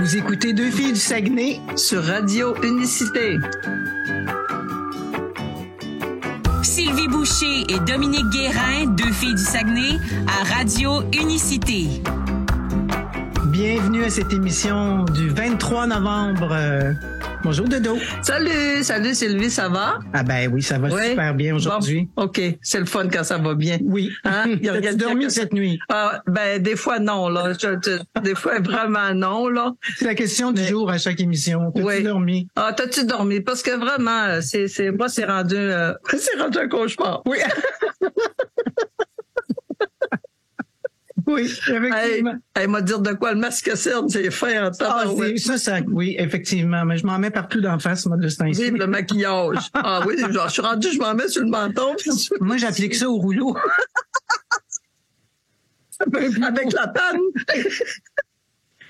Vous écoutez Deux filles du Saguenay sur Radio Unicité. Sylvie Boucher et Dominique Guérin, Deux filles du Saguenay, à Radio Unicité. Bienvenue à cette émission du 23 novembre. Bonjour Dodo. Salut Sylvie, ça va? Ah ben oui, ça va super bien aujourd'hui. Bon, OK, c'est le fun quand ça va bien. Oui. Hein? As-tu dormi cette nuit? Ah, ben des fois non, là. Des fois vraiment non, là. C'est la question du jour à chaque émission. T'as-tu dormi? Ah, t'as-tu dormi? Parce que vraiment, moi, c'est rendu un cauchemar. Oui. Oui, effectivement. Hey, m'a dire de quoi le masque à cerne, c'est fin en tabarouette. Oui, effectivement. Mais je m'en mets partout d'en face, moi, de ce temps-ci. Vive le maquillage. Ah oui, je suis rendu, je m'en mets sur le menton. Moi, j'applique ça au rouleau. Avec la panne.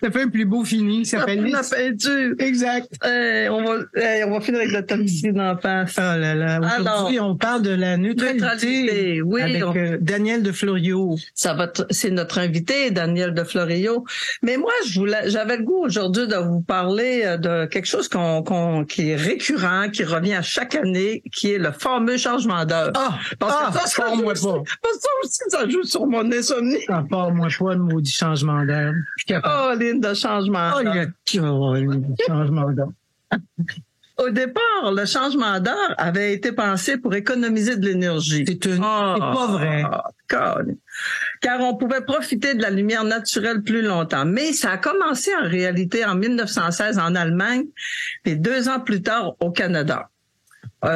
Ça fait un plus beau fini. Ça s'appelle la peinture. Exact. On va finir avec la tapisserie d'en face. Oh là là. Aujourd'hui, on parle de la neutralité. Oui. Avec Daniel de Florio. C'est notre invité, Daniel de Florio. Mais moi, j'avais le goût aujourd'hui de vous parler de quelque chose qui est récurrent, qui revient à chaque année, qui est le fameux changement d'heure. Parle-moi pas. Parce que ça aussi, ça joue sur mon insomnie. Parle-moi pas de maudit changement d'heure. De changement d'heure. Changement d'heure. Au départ, le changement d'heure avait été pensé pour économiser de l'énergie. C'est pas vrai. Car on pouvait profiter de la lumière naturelle plus longtemps. Mais ça a commencé en réalité en 1916 en Allemagne et 2 ans plus tard au Canada.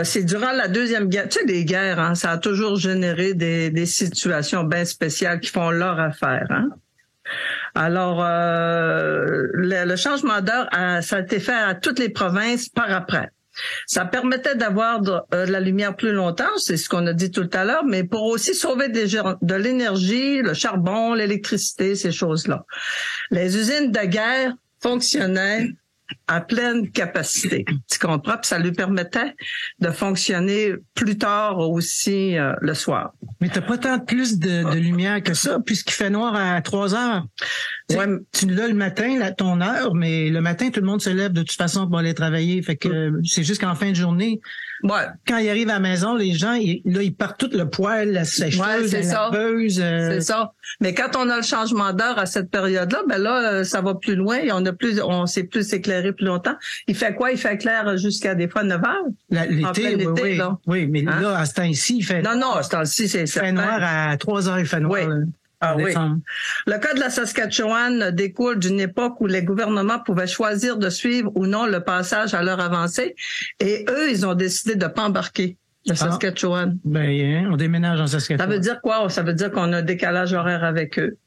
C'est durant la Deuxième Guerre. Tu sais, les guerres, hein, ça a toujours généré des situations bien spéciales qui font leur affaire, hein. Alors, le changement d'heure, ça a été fait à toutes les provinces par après. Ça permettait d'avoir de la lumière plus longtemps, c'est ce qu'on a dit tout à l'heure, mais pour aussi sauver de l'énergie, le charbon, l'électricité, ces choses-là. Les usines de guerre fonctionnaient à pleine capacité. Tu comprends? Puis ça lui permettait de fonctionner plus tard aussi le soir. Mais t'as pas tant plus de lumière que ça, puisqu'il fait noir à 3 heures. Ouais, tu l'as le matin, ton heure, mais le matin, tout le monde se lève de toute façon pour aller travailler. Fait que c'est juste qu'en fin de journée, quand ils arrivent à la maison, les gens, ils partent tout le poêle, la sécheuse, la laveuse. C'est ça. Mais quand on a le changement d'heure à cette période-là, ben là, ça va plus loin et on s'est plus éclairé plus longtemps. Il fait quoi? Il fait clair jusqu'à des fois 9 heures. L'été, oui. Là. Oui, mais là, à ce temps-ci, il fait... Non, à ce temps-ci, c'est certain. Il fait noir à 3 heures, il fait noir. Oui. Oui. Le cas de la Saskatchewan découle d'une époque où les gouvernements pouvaient choisir de suivre ou non le passage à l'heure avancée et eux, ils ont décidé de pas embarquer le Saskatchewan. Ben, on déménage en Saskatchewan. Ça veut dire quoi? Ça veut dire qu'on a un décalage horaire avec eux.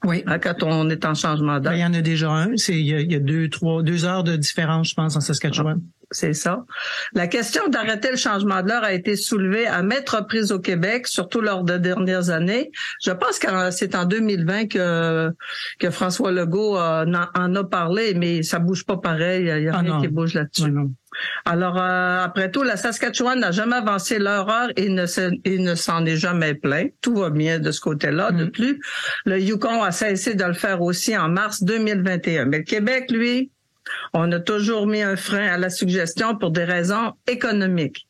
Oui. Quand on est en changement d'heure. Ben, il y en a déjà un. Il y a 2 heures de différence, je pense, en Saskatchewan. C'est ça. La question d'arrêter le changement d'heure a été soulevée à maintes reprises au Québec, surtout lors des dernières années. Je pense que c'est en 2020 que François Legault en a parlé, mais ça bouge pas pareil. Il y a rien qui bouge là-dessus. Non. Alors, après tout, la Saskatchewan n'a jamais avancé leur heure et ne s'en est jamais plaint. Tout va bien de ce côté-là. De plus, le Yukon a cessé de le faire aussi en mars 2021. Mais le Québec, lui, on a toujours mis un frein à la suggestion pour des raisons économiques.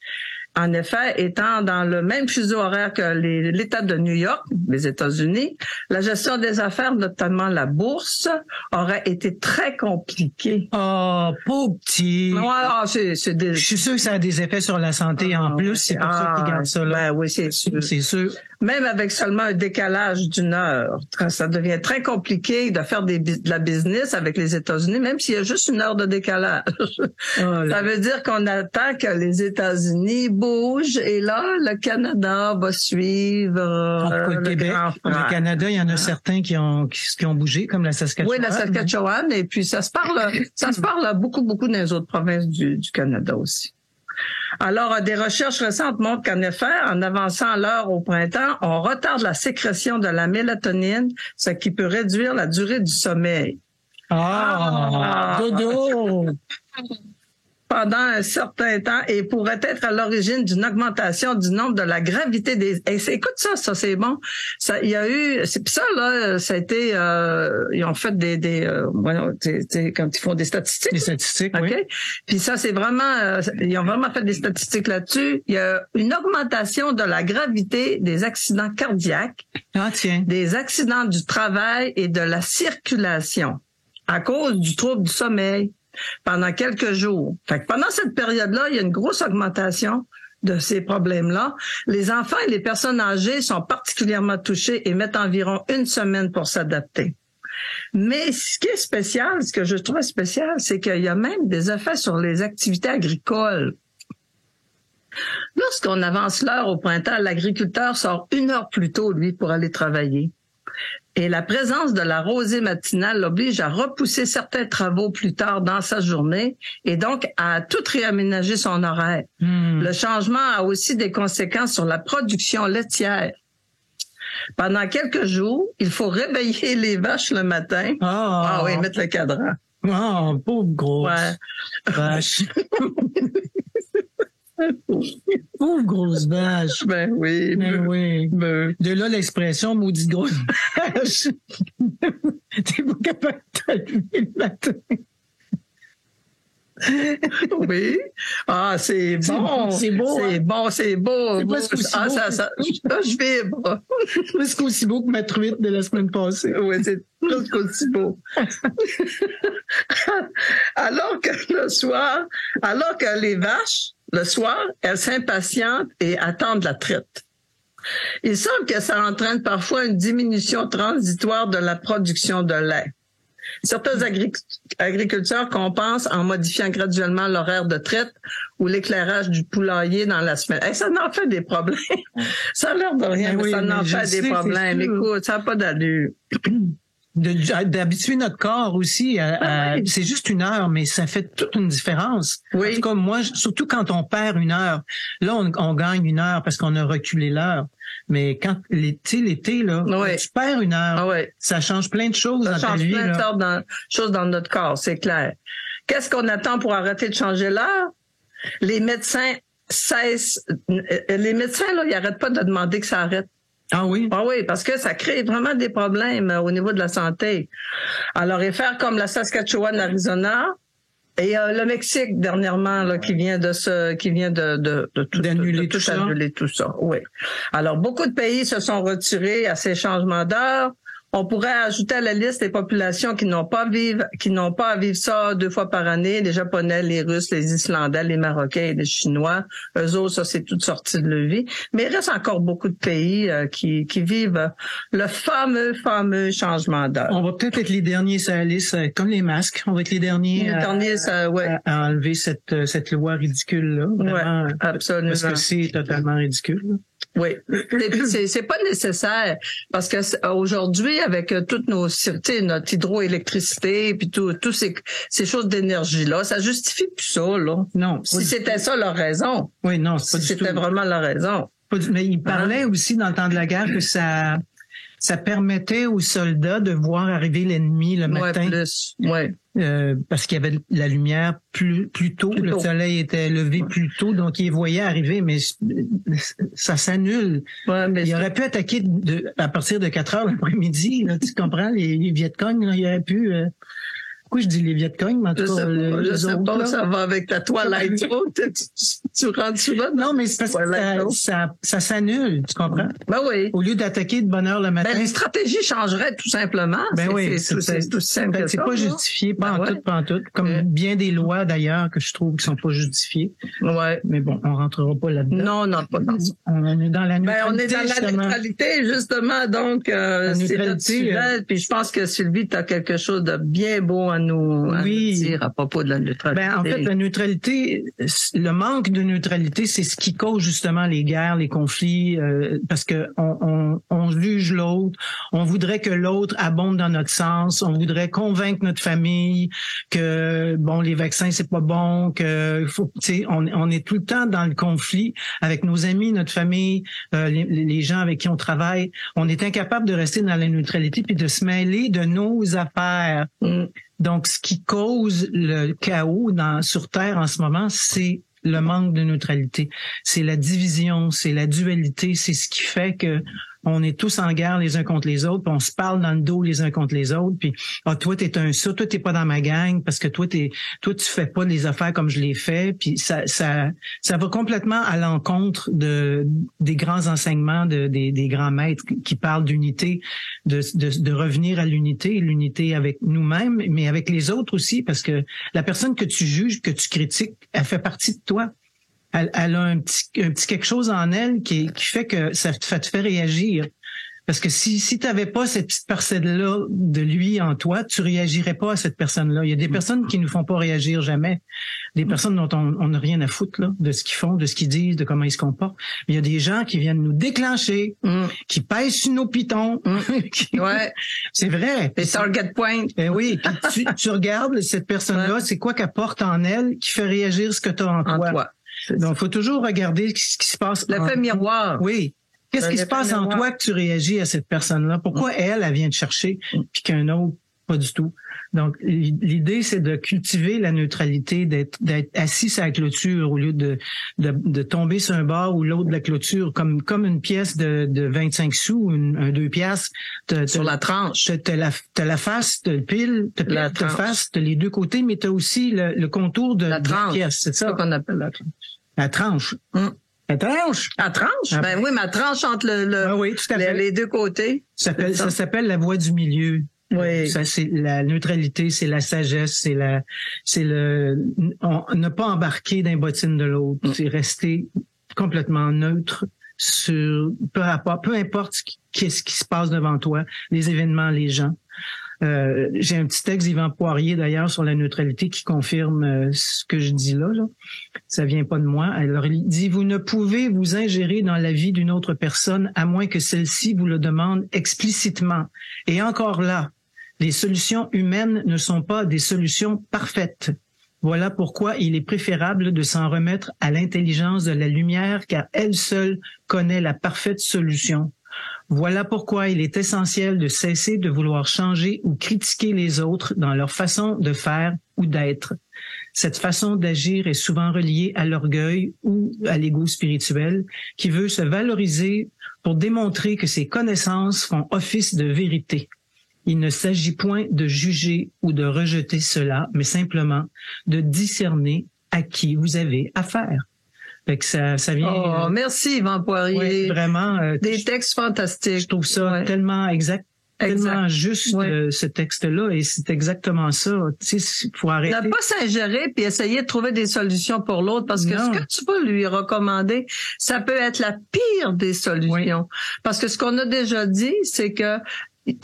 En effet, étant dans le même fuseau horaire que l'État de New York, les États-Unis, la gestion des affaires, notamment la bourse, aurait été très compliquée. Oh, pauvre petit. Je suis sûr que ça a des effets sur la santé en plus. C'est pour ça qu'ils gardent ça là. Ben oui, c'est sûr. C'est sûr. Même avec seulement un décalage d'1 heure, ça devient très compliqué de faire de la business avec les États-Unis, même s'il y a juste 1 heure de décalage. Ça veut dire qu'on attend que les États-Unis bougent et là, le Canada va suivre le Québec. Le Canada, il y en a certains qui ont bougé, comme la Saskatchewan. Oui, la Saskatchewan, et puis ça se parle beaucoup dans les autres provinces du Canada aussi. Alors, des recherches récentes montrent qu'en effet, en avançant l'heure au printemps, on retarde la sécrétion de la mélatonine, ce qui peut réduire la durée du sommeil. Dodo! pendant un certain temps et pourrait être à l'origine d'une augmentation du nombre de la gravité des... écoute ça c'est bon. Ça, il y a eu... C'est ça, là, ça a été... ils ont fait quand ils font des statistiques. Des statistiques, OK? oui. Puis ça, c'est vraiment... ils ont vraiment fait des statistiques là-dessus. Il y a une augmentation de la gravité des accidents cardiaques, des accidents du travail et de la circulation à cause du trouble du sommeil pendant quelques jours. Fait que pendant cette période-là, il y a une grosse augmentation de ces problèmes-là. Les enfants et les personnes âgées sont particulièrement touchés et mettent environ 1 semaine pour s'adapter. Mais ce qui est spécial, ce que je trouve spécial, c'est qu'il y a même des effets sur les activités agricoles. Lorsqu'on avance l'heure au printemps, l'agriculteur sort 1 heure plus tôt, lui, pour aller travailler. Et la présence de la rosée matinale l'oblige à repousser certains travaux plus tard dans sa journée et donc à tout réaménager son horaire. Le changement a aussi des conséquences sur la production laitière. Pendant quelques jours, il faut réveiller les vaches le matin. Ah oui, mettre le cadran. Oh, pauvre grosse vache. Pauvre grosse vache. Ben oui. De là l'expression maudite grosse vache. T'es pas capable de t'allumer le matin. Oui. Ah, c'est bon. C'est beau. C'est beau. Je vibre. Presque aussi beau que ma truite de la semaine passée. Oui, c'est presque aussi beau. Alors que les vaches, le soir, elles s'impatientent et attendent la traite. Il semble que ça entraîne parfois une diminution transitoire de la production de lait. Certains agriculteurs compensent en modifiant graduellement l'horaire de traite ou l'éclairage du poulailler dans la semaine. Ça en fait des problèmes. Ça a l'air de rien, mais ça en fait des problèmes. Écoute, ça n'a pas d'allure. D'habituer notre corps aussi c'est juste 1 heure, mais ça fait toute une différence. Oui. En tout cas, moi, surtout quand on perd 1 heure, là, on gagne 1 heure parce qu'on a reculé l'heure. Mais quand l'été, là, tu perds 1 heure, ça change plein de choses dans ta vie. Ça change plein de choses dans notre corps, c'est clair. Qu'est-ce qu'on attend pour arrêter de changer l'heure? Les médecins cessent... Les médecins, là, ils n'arrêtent pas de demander que ça arrête. Ah oui? Ah oui, parce que ça crée vraiment des problèmes au niveau de la santé. Alors, et faire comme la Saskatchewan, l'Arizona, et le Mexique dernièrement là qui vient d'annuler tout ça. Oui. Alors, beaucoup de pays se sont retirés à ces changements d'heure. On pourrait ajouter à la liste les populations qui n'ont pas à vivre ça 2 fois par année, les Japonais, les Russes, les Islandais, les Marocains et les Chinois. Eux autres, ça, c'est toute sortie de leur vie. Mais il reste encore beaucoup de pays qui vivent le fameux changement d'heure. On va peut-être être les derniers sur la liste, comme les masques. On va être les derniers à enlever cette loi ridicule-là. Vraiment, absolument. Parce que c'est totalement ridicule. Oui, c'est pas nécessaire parce que aujourd'hui avec toutes notre hydroélectricité puis tous ces choses d'énergie là, ça justifie plus ça là. Non, si c'était ça leur raison. Oui, non, c'est pas si c'était vraiment leur raison. Mais il parlait aussi dans le temps de la guerre que ça permettait aux soldats de voir arriver l'ennemi le matin. Parce qu'il y avait la lumière plus tôt, le soleil était levé plus tôt, donc ils voyaient arriver, mais ça s'annule. Il aurait pu attaquer à partir de 4 heures l'après-midi, là, tu comprends, les Vietcong, là, il aurait pu... Pourquoi je dis les Vietcong, mais en tout cas, je sais pas, ça va avec ta Twilight Zone. Tu rentres souvent? Non, mais c'est parce que ça s'annule, tu comprends? Ben oui. Au lieu d'attaquer de bonne heure le matin. Ben, les stratégies changeraient tout simplement. Ben oui. C'est tout simple que ça. C'est pas justifié, pas en tout. Comme bien des lois, d'ailleurs, que je trouve qui sont pas justifiées. Ouais. Mais bon, on rentrera pas là-dedans. Non, pas dans ça. On est dans la neutralité. On est dans la neutralité, justement. Donc, c'est notre sujet. Puis je pense que Sylvie, tu as quelque chose de bien beau à nous dire à propos de la neutralité. En fait, la neutralité, le manque de neutralité, c'est ce qui cause justement les guerres, les conflits, parce que on juge l'autre, on voudrait que l'autre abonde dans notre sens, on voudrait convaincre notre famille que les vaccins c'est pas bon, que on est tout le temps dans le conflit avec nos amis, notre famille, les gens avec qui on travaille. On est incapable de rester dans la neutralité puis de se mêler de nos affaires. Donc, ce qui cause le chaos sur Terre en ce moment, c'est le manque de neutralité. C'est la division, c'est la dualité, c'est ce qui fait que on est tous en guerre les uns contre les autres, puis on se parle dans le dos les uns contre les autres, puis toi t'es un ça, toi t'es pas dans ma gang parce que toi tu fais pas les affaires comme je les fais, puis ça va complètement à l'encontre des grands enseignements des grands maîtres qui parlent d'unité, de revenir à l'unité avec nous-mêmes, mais avec les autres aussi, parce que la personne que tu juges, que tu critiques, elle fait partie de toi. Elle a un petit quelque chose en elle qui fait que ça te fait réagir. Parce que si t'avais pas cette petite parcelle-là de lui en toi, tu réagirais pas à cette personne-là. Il y a des personnes qui nous font pas réagir jamais. Des personnes dont on n'a rien à foutre, là, de ce qu'ils font, de ce qu'ils disent, de comment ils se comportent. Mais il y a des gens qui viennent nous déclencher, qui pèsent sur nos pitons. Ouais. C'est vrai. Les target points. Oui. Tu regardes cette personne-là, c'est quoi qu'elle porte en elle qui fait réagir ce que tu as en toi. Donc, faut toujours regarder ce qui se passe. L'effet miroir. Oui. Qu'est-ce qui se passe en toi que tu réagis à cette personne-là? Pourquoi elle vient te chercher, puis qu'un autre, pas du tout? Donc, l'idée, c'est de cultiver la neutralité, d'être assis à la clôture au lieu de tomber sur un bord ou l'autre de la clôture, comme une pièce de 25 sous, un 2 piastres. Sur la tranche. T'as la face, t'as le pile, t'as face, t'as les deux côtés, mais t'as aussi le contour de la pièce. C'est ça qu'on appelle la tranche. La tranche. La tranche. La tranche? Ben oui, ma tranche entre oui, tout à fait. les deux côtés. Ça s'appelle la voie du milieu. Oui. Ça, c'est la neutralité, c'est la sagesse, ne pas embarquer dans les bottines de l'autre. C'est rester complètement neutre sur, peu importe ce qui se passe devant toi, les événements, les gens. J'ai un petit texte d'Yvan Poirier d'ailleurs sur la neutralité qui confirme ce que je dis là. Ça vient pas de moi. Alors il dit: vous ne pouvez vous ingérer dans la vie d'une autre personne à moins que celle-ci vous le demande explicitement. Et encore là, les solutions humaines ne sont pas des solutions parfaites. Voilà pourquoi il est préférable de s'en remettre à l'intelligence de la lumière, car elle seule connaît la parfaite solution. Voilà pourquoi il est essentiel de cesser de vouloir changer ou critiquer les autres dans leur façon de faire ou d'être. Cette façon d'agir est souvent reliée à l'orgueil ou à l'ego spirituel qui veut se valoriser pour démontrer que ses connaissances font office de vérité. Il ne s'agit point de juger ou de rejeter cela, mais simplement de discerner à qui vous avez affaire. Fait que ça vient. Oh, merci Yvan Poirier. Oui, vraiment. Des textes fantastiques. Je trouve ça tellement tellement juste ce texte-là, et c'est exactement ça. Tu sais, faut arrêter. Ne pas s'ingérer puis essayer de trouver des solutions pour l'autre, parce que ce que tu peux lui recommander, ça peut être la pire des solutions. Parce que ce qu'on a déjà dit, c'est que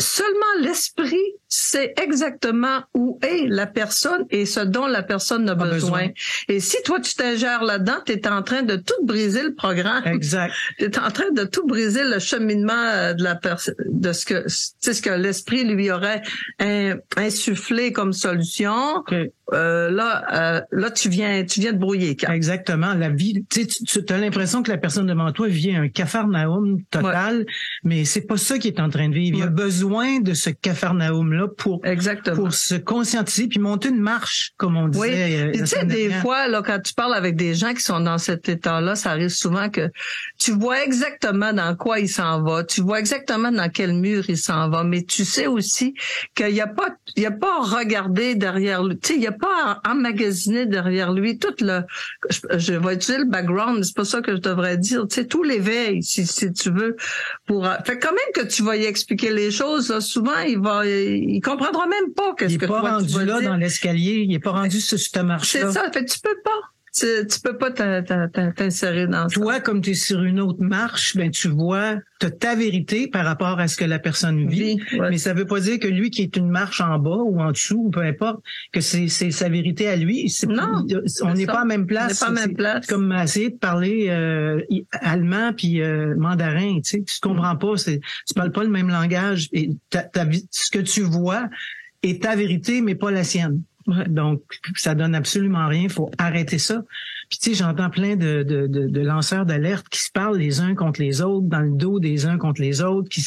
seulement l'esprit sait exactement où est la personne et ce dont la personne a besoin. Et si toi, tu t'ingères là-dedans, tu es en train de tout briser le programme. Exact. Tu es en train de tout briser le cheminement de la personne, de ce que l'esprit lui aurait insufflé comme solution. Okay. Là, tu viens de brouiller. Exactement. La vie, tu as l'impression que la personne devant toi vit un capharnaüm total, mais c'est pas ça qu'il est en train de vivre. Il a besoin de ce capharnaüm-là pour se conscientiser puis monter une marche, comme on disait. Oui. Tu sais, des fois, là, quand tu parles avec des gens qui sont dans cet état-là, ça arrive souvent que tu vois exactement dans quoi il s'en va, tu vois exactement dans quel mur il s'en va, mais tu sais aussi qu'il y a pas à regarder derrière lui. Tu sais, il y a pas à emmagasiner derrière lui tout je vais utiliser le background, mais c'est pas ça que je devrais dire. Tu sais, tout l'éveil, si tu veux, fait quand même que tu vas y expliquer les choses, là, souvent il comprendra même pas qu'est-ce que toi tu vas dire. Il est pas rendu là dans l'escalier, il est pas rendu sur cette marche-là. C'est ça, fait tu peux pas. Tu peux pas t'insérer dans ça. Toi, comme tu es sur une autre marche, ben tu vois, t'as ta vérité par rapport à ce que la personne vit. Mais ça veut pas dire que lui qui est une marche en bas ou en dessous, peu importe, que c'est sa vérité à lui. Non, on n'est pas à même place. On n'est pas à même place. Comme essayer de parler allemand puis mandarin, tu sais, tu comprends pas, tu parles pas le même langage, et ce que tu vois est ta vérité mais pas la sienne. Donc, ça donne absolument rien. Il faut arrêter ça. Puis tu sais, j'entends plein de lanceurs d'alerte qui se parlent les uns contre les autres, dans le dos des uns contre les autres, qui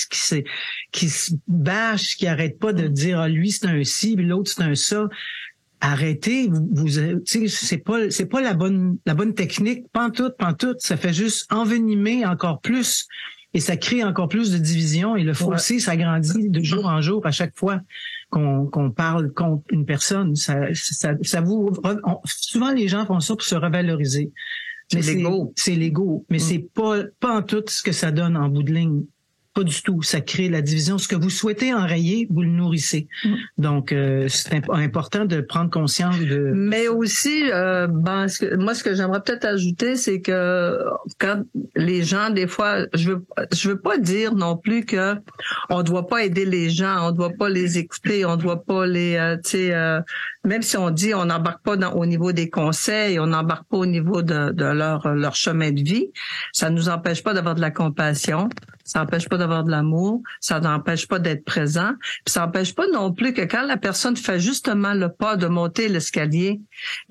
se bâchent, qui arrêtent pas de dire lui c'est un ci, puis l'autre c'est un ça. Arrêtez, vous tu sais, c'est pas la bonne technique, pantoute, ça fait juste envenimer encore plus et ça crée encore plus de division et le fossé s'agrandit de jour en jour à chaque fois qu'on parle contre une personne. Ça souvent les gens font ça pour se revaloriser. Mais c'est l'ego, mais c'est pas en tout ce que ça donne en bout de ligne. Pas du tout. Ça crée la division. Ce que vous souhaitez enrayer, vous le nourrissez. Donc, c'est important de prendre conscience de... Mais aussi, moi, ce que j'aimerais peut-être ajouter, c'est que quand les gens, des fois, je veux pas dire non plus que on doit pas aider les gens, on doit pas les écouter, on doit pas les, même si on dit on n'embarque pas au niveau des conseils, on n'embarque pas au niveau de leur chemin de vie, ça nous empêche pas d'avoir de la compassion. Ça n'empêche pas d'avoir de l'amour, ça n'empêche pas d'être présent, puis ça n'empêche pas non plus que quand la personne fait justement le pas de monter l'escalier,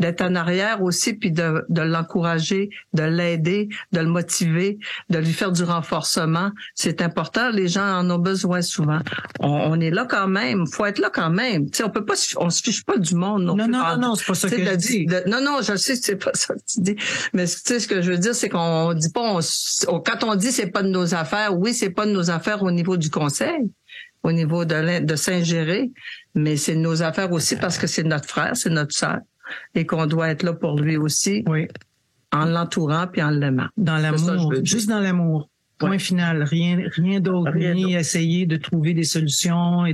d'être en arrière aussi, puis de l'encourager, de l'aider, de le motiver, de lui faire du renforcement. C'est important, les gens en ont besoin souvent. On est là quand même, faut être là quand même. Tu sais, on se fiche pas du monde. Non, c'est pas ça que je dis. Non, je sais que c'est pas ça que tu dis, mais tu sais, ce que je veux dire, c'est qu'on dit pas, quand on dit c'est pas de nos affaires, oui, c'est pas de nos affaires au niveau du conseil, au niveau de s'ingérer, mais c'est de nos affaires aussi parce que c'est notre frère, c'est notre sœur, et qu'on doit être là pour lui aussi, en l'entourant puis en l'aimant. Dans l'amour, juste dans l'amour. Point final, rien d'autre, ni essayer de trouver des solutions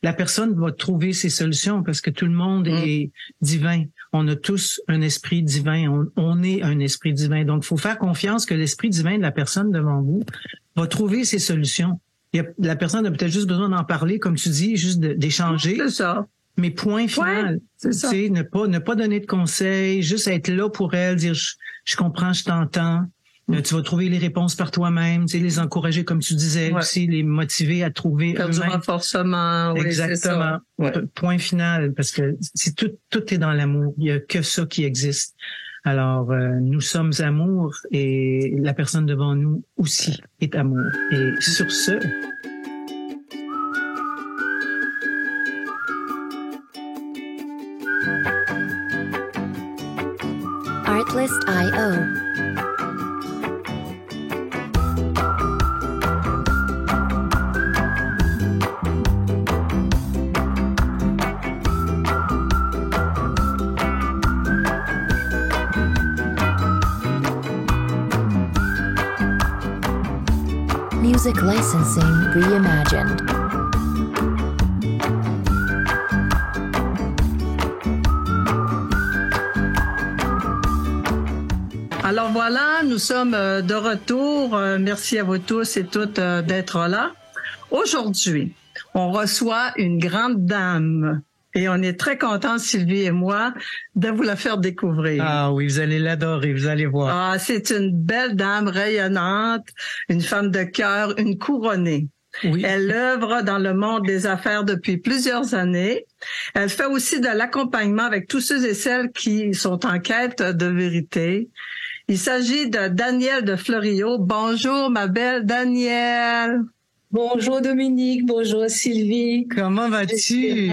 la personne va trouver ses solutions parce que tout le monde est divin. On a tous un esprit divin, on est un esprit divin. Donc, il faut faire confiance que l'esprit divin de la personne devant vous va trouver ses solutions. La personne a peut-être juste besoin d'en parler, comme tu dis, juste d'échanger. C'est ça. Mais point final, c'est ça. Ne pas donner de conseils, juste être là pour elle, dire je comprends, je t'entends. Tu vas trouver les réponses par toi-même, tu sais, les encourager, comme tu disais, aussi les motiver à trouver faire du renforcement. Exactement. Oui, point final, parce que tout est dans l'amour. Il y a que ça qui existe. Alors, nous sommes amour et la personne devant nous aussi est amour. Et sur ce... Artlist.io. Music licensing reimagined. Alors voilà, nous sommes de retour. Merci à vous tous et toutes d'être là. Aujourd'hui, on reçoit une grande dame. Et on est très contents, Sylvie et moi, de vous la faire découvrir. Ah oui, vous allez l'adorer, vous allez voir. Ah, c'est une belle dame rayonnante, une femme de cœur, une couronnée. Oui. Elle œuvre dans le monde des affaires depuis plusieurs années. Elle fait aussi de l'accompagnement avec tous ceux et celles qui sont en quête de vérité. Il s'agit de Danielle de Fleurio. Bonjour, ma belle Danielle. Bonjour Dominique, bonjour Sylvie. Comment vas-tu?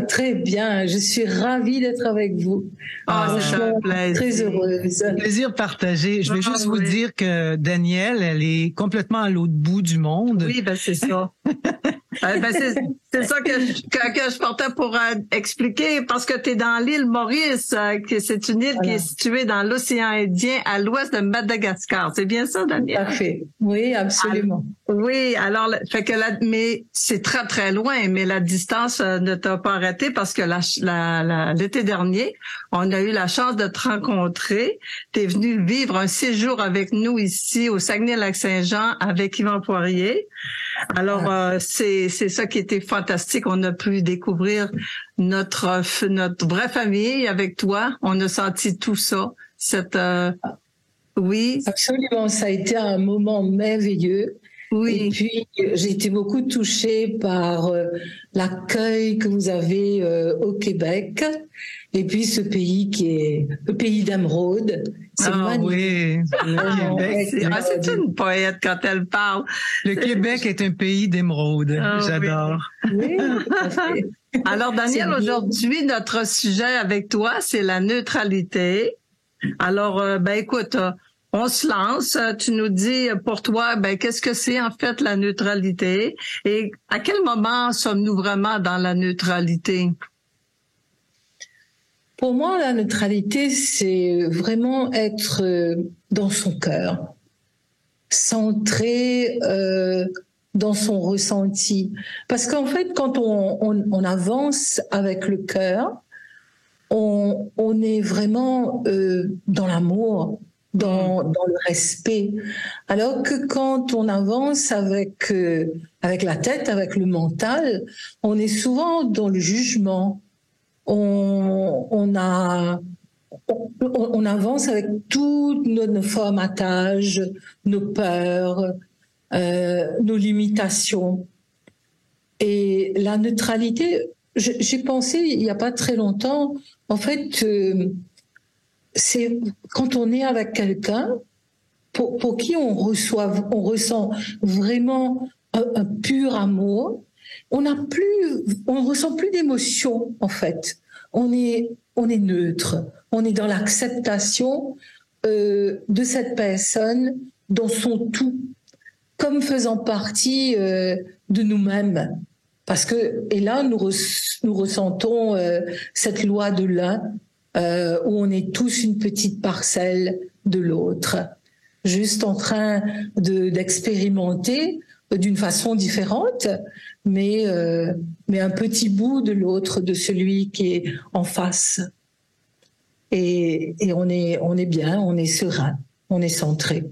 Très bien, je suis ravie d'être avec vous. C'est un plaisir. Très heureuse. Plaisir partagé. Je vais juste vous dire que Danielle, elle est complètement à l'autre bout du monde. Oui, c'est ça. C'est ça que je portais pour expliquer, parce que tu es dans l'île Maurice, que c'est une île qui est située dans l'océan Indien à l'ouest de Madagascar. C'est bien ça, Daniel? Parfait. Oui, absolument. Oui, alors mais c'est très très loin, mais la distance ne t'a pas arrêté parce que l'été dernier, on a eu la chance de te rencontrer. Tu es venu vivre un séjour avec nous ici au Saguenay-Lac-Saint-Jean avec Yvan Poirier. Alors c'est ça qui était fantastique. On a pu découvrir notre vraie famille avec toi. On a senti tout ça. Oui. Absolument. Ça a été un moment merveilleux. Oui. Et puis, j'ai été beaucoup touchée par l'accueil que vous avez au Québec. Et puis ce pays qui est le pays d'émeraude. C'est magnifique. Oui, le Québec. C'est une poète quand elle parle. Le Québec est un pays d'émeraude. J'adore. Oui, tout à fait. Alors, Daniel, aujourd'hui, notre sujet avec toi, c'est la neutralité. Alors, écoute, on se lance. Tu nous dis, pour toi, qu'est-ce que c'est en fait la neutralité? Et à quel moment sommes-nous vraiment dans la neutralité? Pour moi, la neutralité, c'est vraiment être dans son cœur, centré dans son ressenti. Parce qu'en fait, quand on avance avec le cœur, on est vraiment dans l'amour, dans le respect. Alors que quand on avance avec la tête, avec le mental, on est souvent dans le jugement. On avance avec tous nos formatages, nos peurs, nos limitations. Et la neutralité, j'ai pensé il n'y a pas très longtemps, en fait, c'est quand on est avec quelqu'un pour qui on ressent vraiment un pur amour. On ressent plus d'émotion en fait. On est neutre. On est dans l'acceptation de cette personne dans son tout, comme faisant partie de nous-mêmes. Parce que et là nous ressentons cette loi de l'un où on est tous une petite parcelle de l'autre, juste en train d'expérimenter d'une façon différente, mais un petit bout de l'autre, de celui qui est en face. Et on est bien, on est serein, on est centré.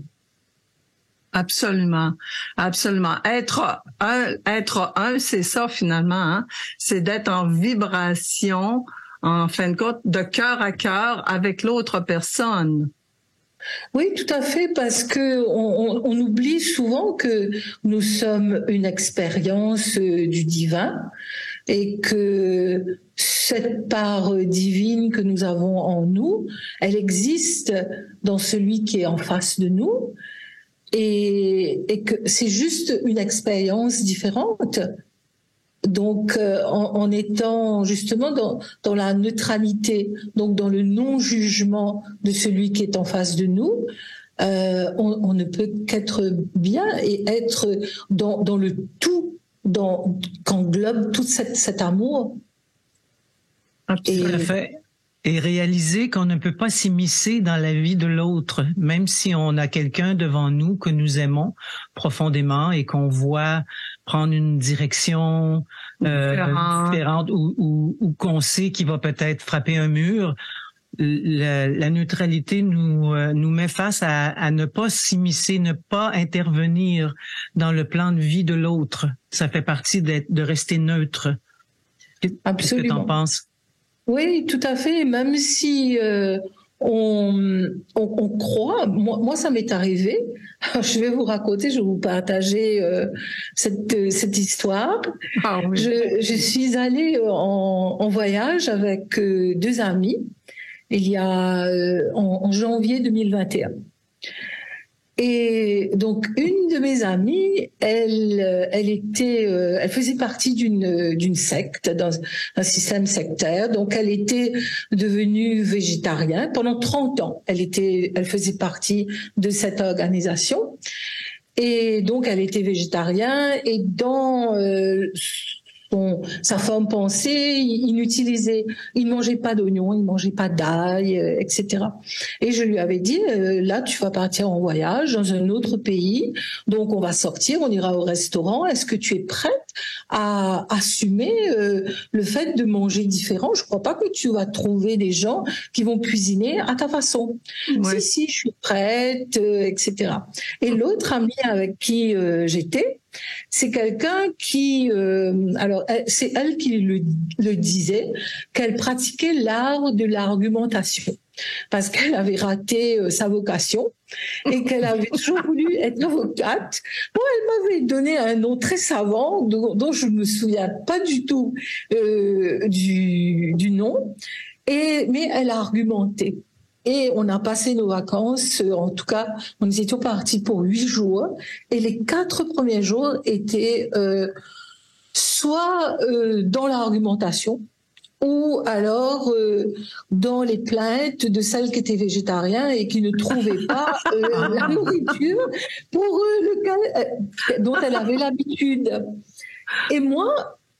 Absolument, absolument. Être un, c'est ça finalement, hein? C'est d'être en vibration, en fin de compte, de cœur à cœur avec l'autre personne. Oui, tout à fait, parce que on oublie souvent que nous sommes une expérience du divin et que cette part divine que nous avons en nous, elle existe dans celui qui est en face de nous et que c'est juste une expérience différente. Donc, en étant justement dans la neutralité, donc dans le non-jugement de celui qui est en face de nous, on ne peut qu'être bien et être dans le tout, qu'englobe tout cet amour. Tout à fait. Et réaliser qu'on ne peut pas s'immiscer dans la vie de l'autre, même si on a quelqu'un devant nous que nous aimons profondément et qu'on voit prendre une direction différente ou qu'on sait qu'il va peut-être frapper un mur. La neutralité nous met face à ne pas s'immiscer, ne pas intervenir dans le plan de vie de l'autre. Ça fait partie de rester neutre. Absolument. Qu'est-ce que t'en penses? Oui, tout à fait. Même si on croit, moi ça m'est arrivé. Je vais vous raconter, je vais vous partager cette histoire. Ah, oui. Je suis allée en voyage avec deux amis il y a en janvier 2021. Et donc une de mes amies, elle faisait partie d'une secte, d'un système sectaire. Donc elle était devenue végétarienne pendant 30 ans. Elle faisait partie de cette organisation. Et donc elle était végétarienne et dans sa forme pensée, il mangeait pas d'oignons, il mangeait pas d'ail, etc. Et je lui avais dit, là, tu vas partir en voyage dans un autre pays, donc on va sortir, on ira au restaurant. Est-ce que tu es prête à assumer le fait de manger différent? Je crois pas que tu vas trouver des gens qui vont cuisiner à ta façon. Oui. Si, je suis prête, etc. Et l'autre amie avec qui j'étais, c'est quelqu'un qui, alors c'est elle qui le disait, qu'elle pratiquait l'art de l'argumentation parce qu'elle avait raté sa vocation et qu'elle avait toujours voulu être avocate. Bon, elle m'avait donné un nom très savant dont je me souviens pas du tout du nom. Mais elle a argumenté. Et on a passé nos vacances, en tout cas, nous étions partis pour 8 jours. Et les 4 premiers jours étaient soit dans l'argumentation, ou alors dans les plaintes de celles qui étaient végétariennes et qui ne trouvaient pas la nourriture pour dont elle avait l'habitude. Et moi,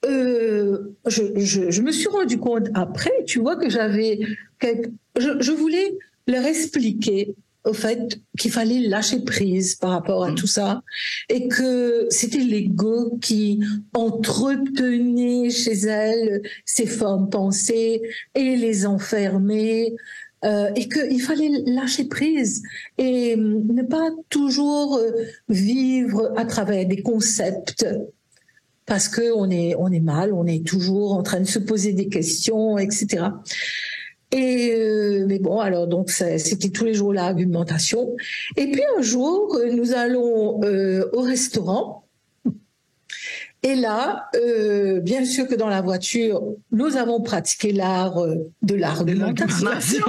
je me suis rendu compte après, tu vois, que je voulais leur expliquer au fait qu'il fallait lâcher prise par rapport à tout ça et que c'était l'ego qui entretenait chez elles ces formes pensées et les enfermait, et qu'il fallait lâcher prise et ne pas toujours vivre à travers des concepts parce que on est mal, on est toujours en train de se poser des questions, etc. Mais bon, alors donc c'était tous les jours l'argumentation. Et puis un jour, nous allons au restaurant. Et là, bien sûr que dans la voiture, nous avons pratiqué l'art de l'argumentation.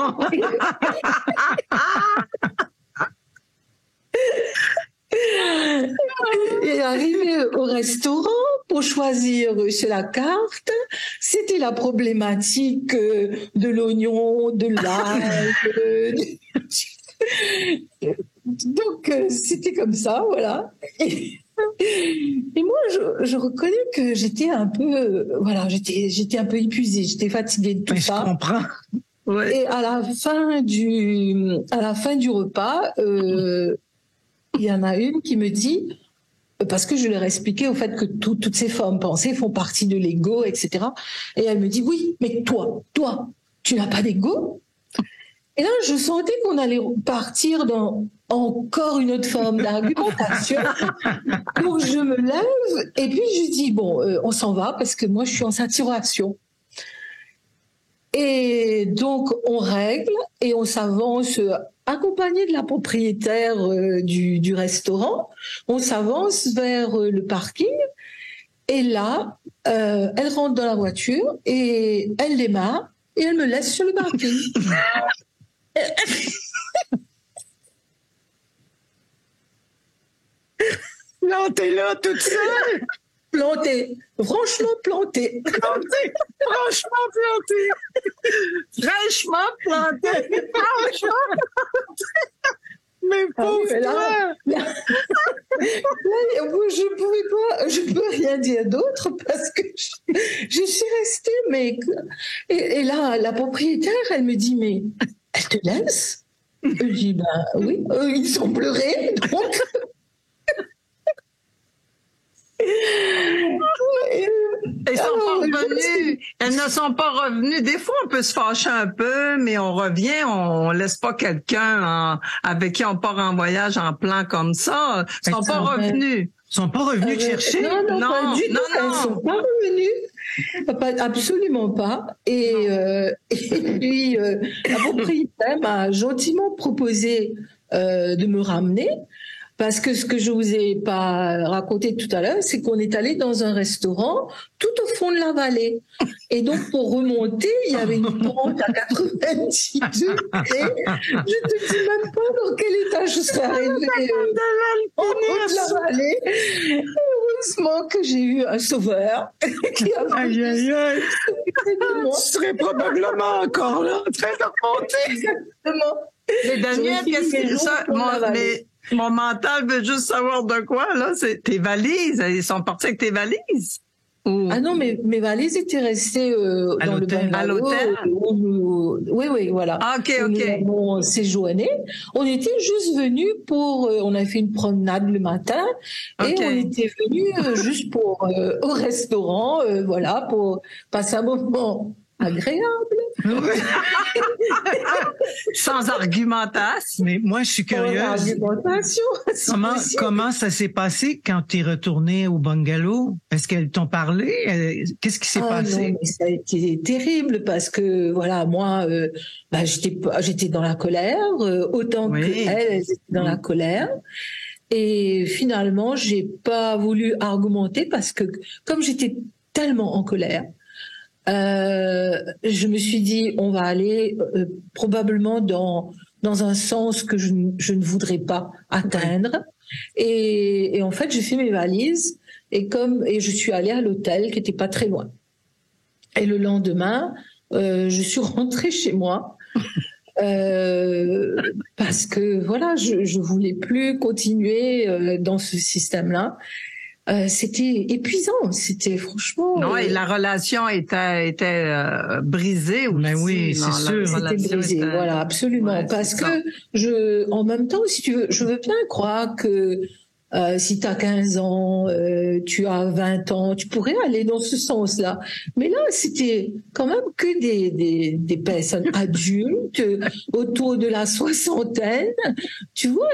Et arrivé au restaurant pour choisir sur la carte, c'était la problématique de l'oignon, de l'ail. Donc c'était comme ça, voilà. Et moi, je reconnais que j'étais un peu, j'étais un peu épuisée, j'étais fatiguée de tout ça. Je comprends. Ouais. Et à la fin du repas, il y en a une qui me dit, parce que je leur expliquais au fait que toutes ces formes pensées font partie de l'ego, etc. Et elle me dit, oui, mais toi, tu n'as pas d'ego? Et là, je sentais qu'on allait partir dans encore une autre forme d'argumentation. Donc, je me lève et puis je dis, bon, on s'en va parce que moi, je suis en saturation. Et donc, on règle et on s'avance, accompagné de la propriétaire du restaurant, on s'avance vers le parking. Et là, elle rentre dans la voiture et elle démarre et elle me laisse sur le parking. Non, t'es là toute seule. Plantée, franchement plantée. Franchement planté. Fraîchement planté. Franchement planté. Mais pauvre là, je peux rien dire d'autre parce que je suis restée, et là, la propriétaire, elle me dit, mais elle te laisse? Je dis, ben oui, il semblerait, donc. Elles ne sont pas revenues. Des fois, on peut se fâcher un peu, mais on revient, on laisse pas quelqu'un avec qui on part en voyage en plan comme ça. Ils sont pas revenus. Ils sont pas revenus te chercher? Non, pas du tout. Elles sont pas revenues. Absolument pas. Et puis, la propriétaire m'a gentiment proposé de me ramener. Parce que ce que je vous ai pas raconté tout à l'heure, c'est qu'on est allé dans un restaurant tout au fond de la vallée. Et donc, pour remonter, il y avait une pente à 90 degrés. Je te dis même pas dans quel état je serais arrivée au haut de la vallée. Et heureusement que j'ai eu un sauveur qui a aïe, aïe, aïe. Tu serais probablement encore là, en train de remonter. Exactement. Mais Daniel, qu'est-ce que c'est ça? Mon mental veut juste savoir de quoi, là. C'est tes valises. Ils sont partis avec tes valises? Ou... Ah non, mes valises étaient restées dans le bungalow. À l'hôtel? Oui, voilà. Ah, OK. Nous avons séjourné. On était juste venus on a fait une promenade le matin et on était venus juste au restaurant, voilà, pour passer un moment agréable. Sans argumentation. Mais moi, je suis curieuse. Comment ça s'est passé quand tu es retourné au bungalow? Est-ce qu'elles t'ont parlé? Qu'est-ce qui s'est passé? Non, mais ça a été terrible parce que, voilà, moi, j'étais dans la colère, autant qu'elles étaient dans la colère. Et finalement, j'ai pas voulu argumenter parce que, comme j'étais tellement en colère, je me suis dit, on va aller probablement dans un sens que je ne voudrais pas atteindre. Et en fait, j'ai fait mes valises et je suis allée à l'hôtel qui était pas très loin. Et le lendemain, je suis rentrée chez moi. Parce que voilà, je voulais plus continuer dans ce système-là. C'était épuisant, c'était franchement. Non, et la relation était brisée aussi. Mais oui, c'est sûr. C'était brisé, voilà, absolument. Ouais, parce que en même temps, si tu veux, je veux bien croire que si tu as 15 ans, tu as 20 ans, tu pourrais aller dans ce sens-là. Mais là, c'était quand même que des personnes adultes autour de la soixantaine. Tu vois,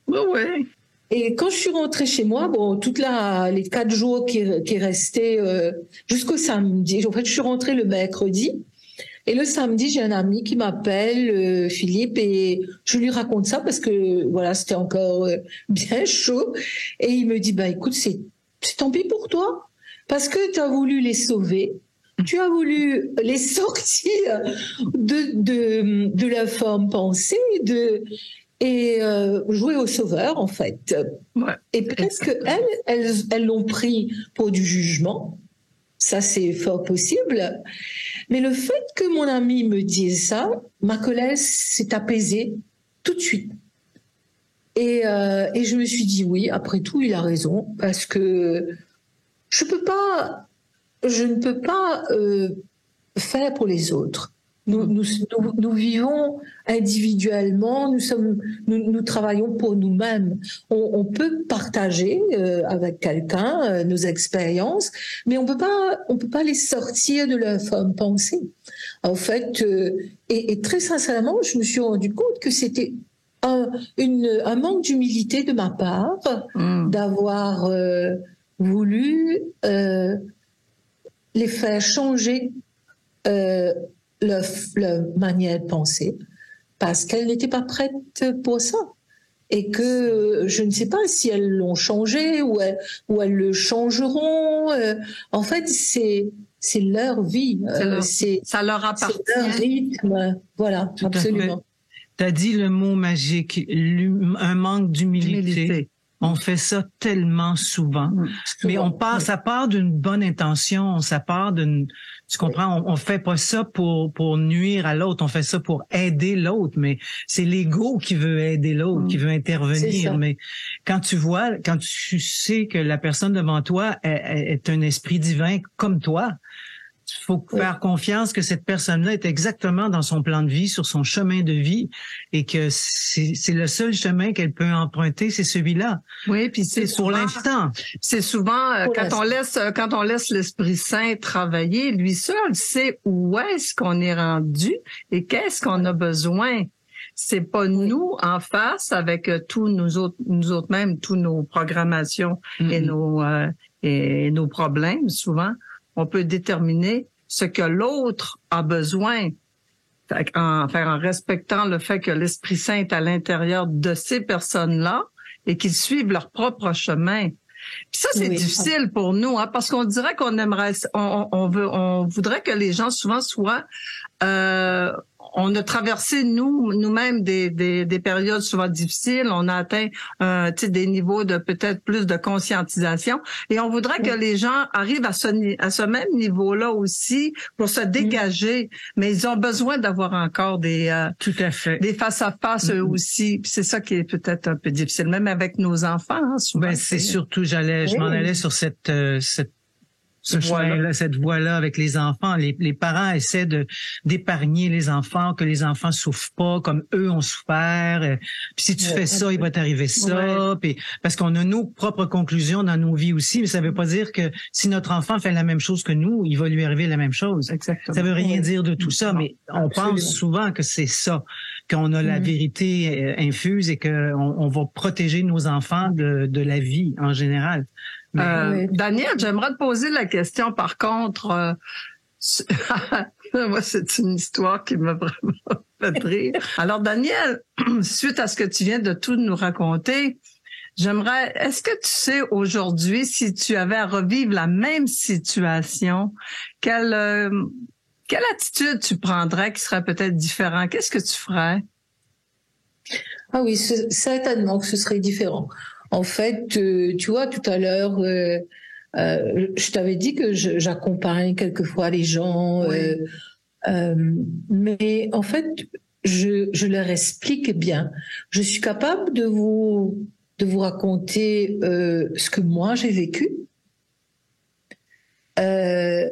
ouais. Et quand je suis rentrée chez moi, bon, les 4 jours qui restaient jusqu'au samedi. En fait, je suis rentrée le mercredi. Et le samedi, j'ai un ami qui m'appelle, Philippe, et je lui raconte ça parce que voilà, c'était encore bien chaud. Et il me dit, écoute, c'est tant pis pour toi, parce que tu as voulu les sauver, tu as voulu les sortir de la forme pensée, et jouer au sauveur en fait. Ouais, et peut-être qu'elles l'ont pris pour du jugement. Ça, c'est fort possible. Mais le fait que mon ami me dise ça, ma colère s'est apaisée tout de suite. Et je me suis dit, oui, après tout, il a raison, parce que je ne peux pas faire pour les autres. Nous vivons individuellement, nous travaillons pour nous-mêmes. On peut partager avec quelqu'un nos expériences, mais on peut pas les sortir de leur forme pensée. En fait, et très sincèrement, je me suis rendu compte que c'était un manque d'humilité de ma part d'avoir voulu les faire changer leur manière de penser, parce qu'elles n'étaient pas prêtes pour ça. Et que je ne sais pas si elles l'ont changé ou elles le changeront. En fait, c'est leur vie. Ça leur appartient. C'est leur rythme. Voilà, tout absolument. Tu as dit le mot magique, un manque d'humilité. On fait ça tellement souvent. Mais ça part d'une bonne intention, ça part tu comprends, on fait pas ça pour nuire à l'autre, on fait ça pour aider l'autre, mais c'est l'ego qui veut aider l'autre, qui veut intervenir. Mais quand tu sais que la personne devant toi est un esprit divin comme toi, il faut faire confiance que cette personne-là est exactement dans son plan de vie, sur son chemin de vie, et que c'est le seul chemin qu'elle peut emprunter, c'est celui-là. Oui, puis c'est pour l'instant. C'est souvent quand on laisse l'Esprit Saint travailler, lui seul sait où est-ce qu'on est rendu et qu'est-ce qu'on a besoin. C'est pas nous en face avec tous nous autres mêmes, tous nos programmations et nos problèmes souvent. On peut déterminer ce que l'autre a besoin en respectant le fait que l'Esprit Saint est à l'intérieur de ces personnes-là et qu'ils suivent leur propre chemin. Puis ça, c'est difficile pour nous, parce qu'on dirait qu'on aimerait, on voudrait que les gens souvent soient, on a traversé nous-mêmes des périodes souvent difficiles. On a atteint des niveaux de peut-être plus de conscientisation. Et on voudrait que les gens arrivent à ce même niveau-là aussi pour se dégager. Mais ils ont besoin d'avoir encore tout à fait, des face-à-face eux aussi. Puis c'est ça qui est peut-être un peu difficile, même avec nos enfants. Souvent, c'est surtout, je m'en allais sur cette voie-là avec les enfants. Les parents essaient d'épargner les enfants, que les enfants souffrent pas comme eux ont souffert. Puis si tu fais ça, il va t'arriver ça. Puis parce qu'on a nos propres conclusions dans nos vies aussi, mais ça veut pas dire que si notre enfant fait la même chose que nous, il va lui arriver la même chose. Exactement. Ça veut rien dire de tout ça, mais on pense souvent que c'est ça, qu'on a la vérité infuse et que on va protéger nos enfants de la vie en général. Daniel, j'aimerais te poser la question, par contre, moi, c'est une histoire qui m'a vraiment fait rire. Alors, Daniel, suite à ce que tu viens de tout nous raconter, est-ce que tu sais aujourd'hui, si tu avais à revivre la même situation, quelle attitude tu prendrais qui serait peut-être différent? Qu'est-ce que tu ferais? Ah oui, certainement que ce serait différent. En fait, tu vois, tout à l'heure, je t'avais dit que j'accompagne quelquefois les gens, oui. Mais en fait, je leur explique bien. Je suis capable de vous raconter ce que moi j'ai vécu, mais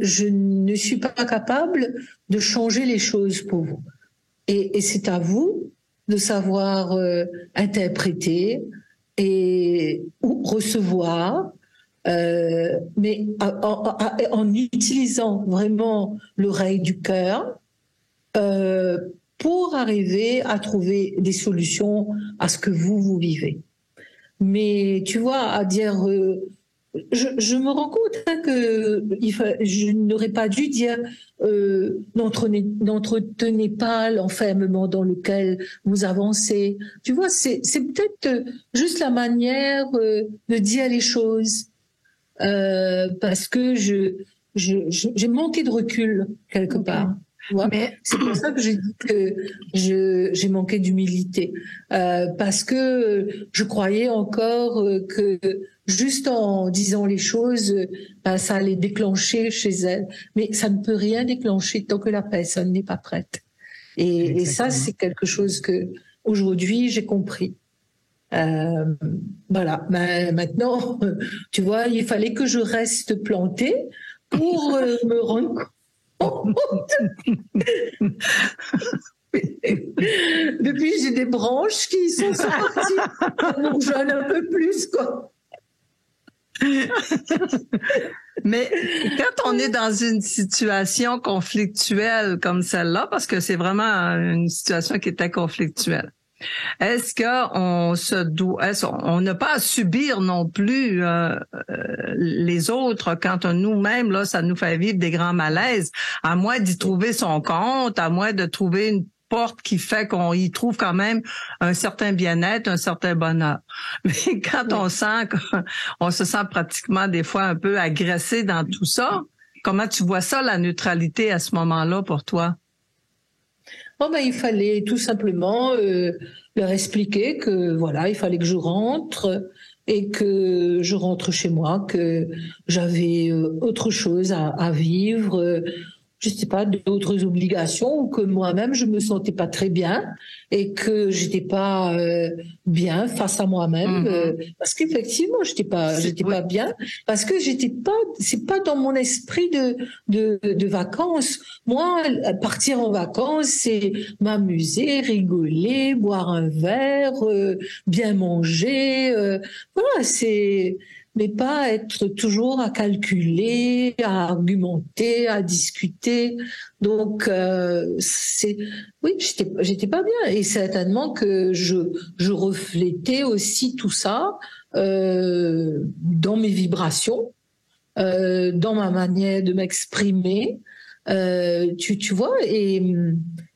je ne suis pas capable de changer les choses pour vous. Et c'est à vous de savoir interpréter ou recevoir, mais en utilisant vraiment l'oreille du cœur pour arriver à trouver des solutions à ce que vous vivez. Mais tu vois, à dire... Je me rends compte que je n'aurais pas dû dire n'entretenez pas l'enfermement dans lequel vous avancez. Tu vois, c'est peut-être juste la manière de dire les choses parce que j'ai manqué de recul quelque part. Mais c'est pour ça que j'ai dit que j'ai manqué d'humilité parce que je croyais encore que juste en disant les choses, ça allait déclencher chez elle. Mais ça ne peut rien déclencher tant que la personne n'est pas prête. Et ça, c'est quelque chose que aujourd'hui j'ai compris. Voilà. Maintenant, tu vois, il fallait que je reste plantée pour me rendre compte. Depuis, j'ai des branches qui sont sorties. Donc, j'en ai un peu plus, quoi. Mais quand on est dans une situation conflictuelle comme celle-là, parce que c'est vraiment une situation qui était conflictuelle, est-ce on n'a pas à subir non plus les autres quand nous-mêmes là, ça nous fait vivre des grands malaises, à moins d'y trouver son compte, à moins de trouver une porte qui fait qu'on y trouve quand même un certain bien-être, un certain bonheur. Mais quand on sent qu'on se sent pratiquement des fois un peu agressé dans tout ça, comment tu vois ça, la neutralité à ce moment-là pour toi? Il fallait tout simplement leur expliquer que voilà, il fallait que je rentre et que je rentre chez moi, que j'avais autre chose à vivre, je sais pas, d'autres obligations, ou que moi-même je me sentais pas très bien et que j'étais pas bien face à moi-même, parce qu'effectivement j'étais pas bien, parce que c'est pas dans mon esprit de vacances. Moi, partir en vacances, c'est m'amuser, rigoler, boire un verre, bien manger, voilà, mais pas être toujours à calculer, à argumenter, à discuter. Donc oui, j'étais pas bien, et certainement que je reflétais aussi tout ça dans mes vibrations, dans ma manière de m'exprimer, tu vois, et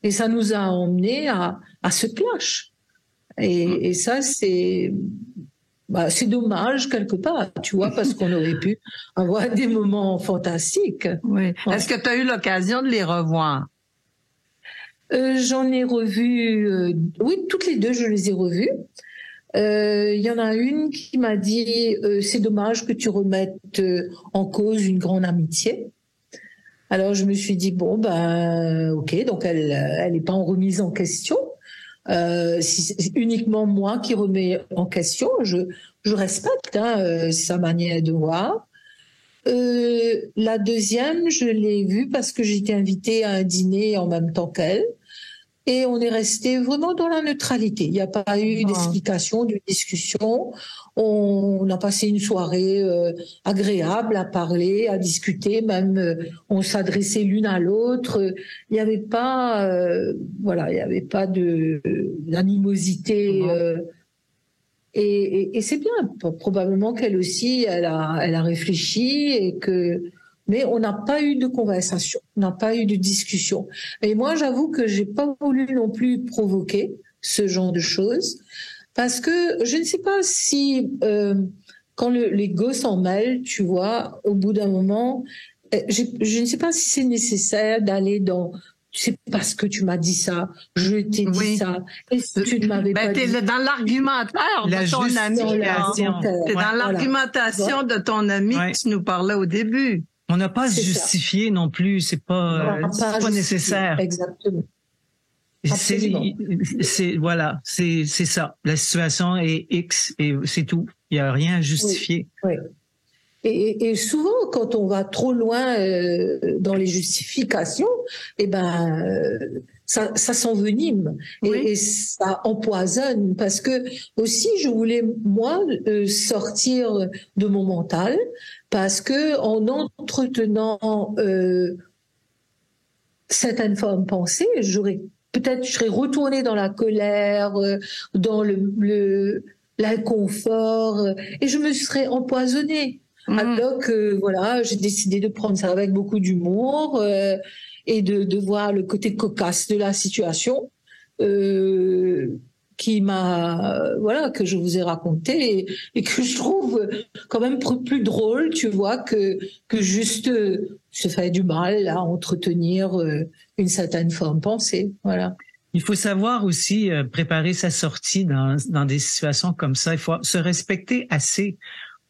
ça nous a emmenés à ce clash, et ça c'est dommage quelque part, tu vois, parce qu'on aurait pu avoir des moments fantastiques. Oui. Est-ce que tu as eu l'occasion de les revoir? J'en ai revu, oui, toutes les deux, je les ai revues. Il y en a une qui m'a dit c'est dommage que tu remettes en cause une grande amitié. Alors je me suis dit ok, donc elle n'est pas en remise en question. Si c'est uniquement moi qui remets en question, je respecte sa manière de voir. La deuxième, je l'ai vue parce que j'étais invitée à un dîner en même temps qu'elle, et on est resté vraiment dans la neutralité. Il n'y a pas eu d'explication, de discussion. On a passé une soirée agréable à parler, à discuter, même on s'adressait l'une à l'autre. Il n'y avait pas, il n'y avait pas d'animosité. Et c'est bien. Probablement qu'elle aussi, elle a réfléchi, mais on n'a pas eu de conversation, on n'a pas eu de discussion. Et moi, j'avoue que j'ai pas voulu non plus provoquer ce genre de choses. parce que je ne sais pas si quand l'ego s'en mêle, tu vois, au bout d'un moment, je ne sais pas si c'est nécessaire d'aller dans c'est parce que tu m'as dit ça, je t'ai dit ça, et si tu ne m'avais pas dit. T'es dans l'argumentaire de ton ami. T'es dans l'argumentation de ton ami que tu nous parlais au début. On n'a pas à se justifier non plus, c'est pas nécessaire. Exactement. Voilà, c'est ça. La situation est X et c'est tout. Il y a rien à justifier. Oui. Et souvent, quand on va trop loin dans les justifications, ça s'envenime et ça empoisonne. Parce que aussi, je voulais moi sortir de mon mental, parce que en entretenant certaines formes pensées, je serais retournée dans la colère, dans l'inconfort, et je me serais empoisonnée. Alors que j'ai décidé de prendre ça avec beaucoup d'humour et de voir le côté cocasse de la situation qui m'a que je vous ai raconté et que je trouve quand même plus drôle, tu vois, que juste se faire du mal à entretenir une certaine forme pensée. Voilà. Il faut savoir aussi préparer sa sortie dans des situations comme ça. Il faut se respecter assez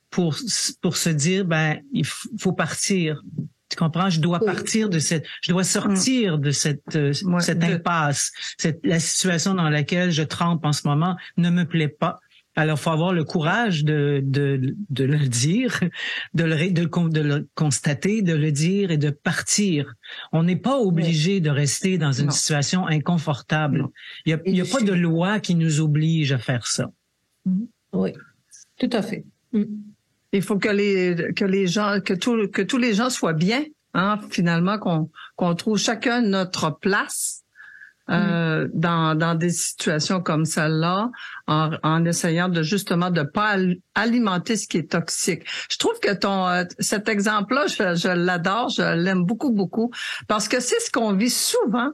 pour se dire il faut partir. Tu comprends? Je dois partir je dois sortir de cette impasse. La situation dans laquelle je trempe en ce moment ne me plaît pas. Alors, faut avoir le courage de le dire, de le constater, de le dire et de partir. On n'est pas obligé de rester dans une situation inconfortable. Il y a pas de loi qui nous oblige à faire ça. Oui, tout à fait. Il faut que tous les gens soient bien, finalement, qu'on trouve chacun notre place dans des situations comme celle-là, en essayant justement de pas alimenter ce qui est toxique. Je trouve que cet exemple-là, je l'adore, je l'aime beaucoup, parce que c'est ce qu'on vit souvent,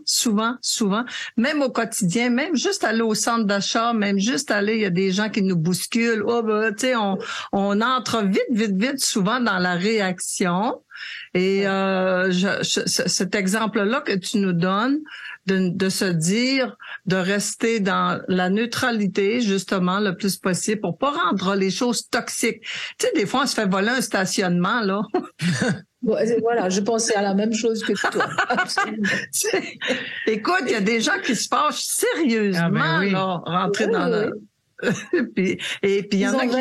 même au quotidien, même juste aller au centre d'achat, même juste aller, il y a des gens qui nous bousculent. On entre vite souvent dans la réaction. Et cet exemple-là que tu nous donnes, de se dire, de rester dans la neutralité, justement, le plus possible, pour pas rendre les choses toxiques. Tu sais, des fois, on se fait voler un stationnement, là. Voilà, je pensais à la même chose que toi. Écoute, il y a des gens qui se fâchent sérieusement, là, rentrer dans le... puis il y en a qui...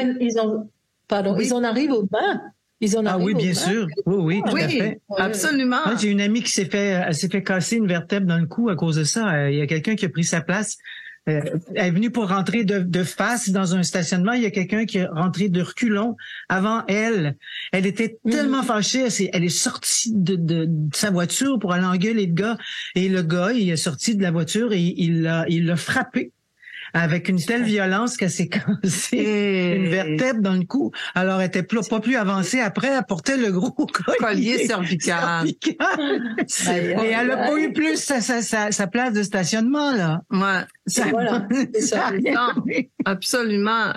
Ils en arrivent aux mains. Oui, bien sûr. Oui, tout à fait. Absolument. Moi, j'ai une amie qui s'est fait casser une vertèbre dans le cou à cause de ça. Il y a quelqu'un qui a pris sa place. Elle est venue pour rentrer de face dans un stationnement. Il y a quelqu'un qui est rentré de reculons avant elle. Elle était tellement fâchée. Elle est sortie de sa voiture pour aller engueuler le gars. Et le gars, il est sorti de la voiture et il l'a frappé avec une telle violence qu'elle s'est cassée une vertèbre dans le cou. Alors, elle était pas plus avancée après, elle portait le gros collier cervical. Et elle a pas eu plus sa place de stationnement, là. Ouais. C'est ça. Non, absolument.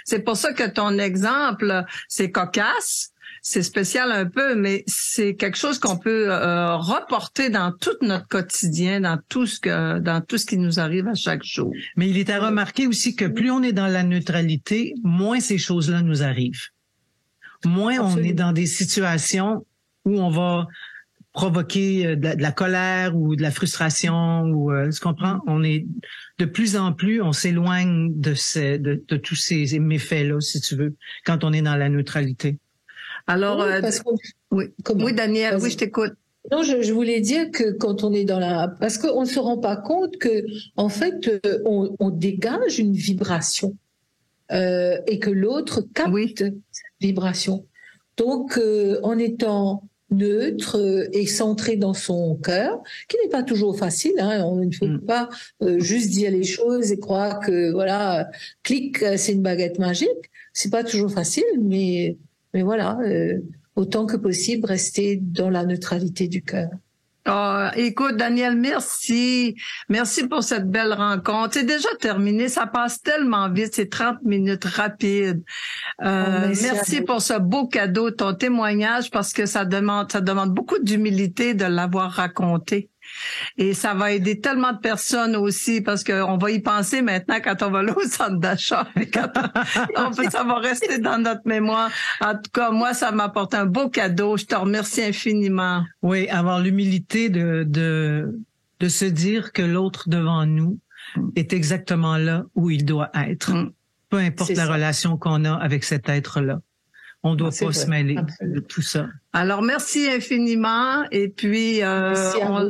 C'est pour ça que ton exemple, c'est cocasse. C'est spécial un peu, mais c'est quelque chose qu'on peut reporter dans tout notre quotidien, dans tout ce qui nous arrive à chaque jour. Mais il est à remarquer aussi que plus on est dans la neutralité, moins ces choses-là nous arrivent. Moins on est dans des situations où on va provoquer de la colère ou de la frustration ou tu comprends? On est de plus en plus, on s'éloigne de tous ces méfaits-là, si tu veux, quand on est dans la neutralité. Alors, oui, Danielle, je t'écoute. Non, je voulais dire que quand on est parce qu'on ne se rend pas compte que, en fait, on dégage une vibration et que l'autre capte cette vibration. Donc, en étant neutre et centré dans son cœur, qui n'est pas toujours facile, on ne peut pas juste dire les choses et croire que clic, c'est une baguette magique. C'est pas toujours facile, mais voilà, autant que possible, rester dans la neutralité du cœur. Écoute, Daniel, merci. Merci pour cette belle rencontre. C'est déjà terminé. Ça passe tellement vite. C'est 30 minutes rapides. Merci pour ce beau cadeau, ton témoignage, parce que ça demande beaucoup d'humilité de l'avoir raconté. Et ça va aider tellement de personnes aussi, parce qu'on va y penser maintenant quand on va là au centre d'achat. Ça va rester dans notre mémoire. En tout cas, moi, ça m'apporte un beau cadeau. Je te remercie infiniment. Oui, avoir l'humilité de se dire que l'autre devant nous est exactement là où il doit être. Peu importe la relation qu'on a avec cet être-là. On doit pas se mêler de tout ça. Alors, merci infiniment. Et puis, de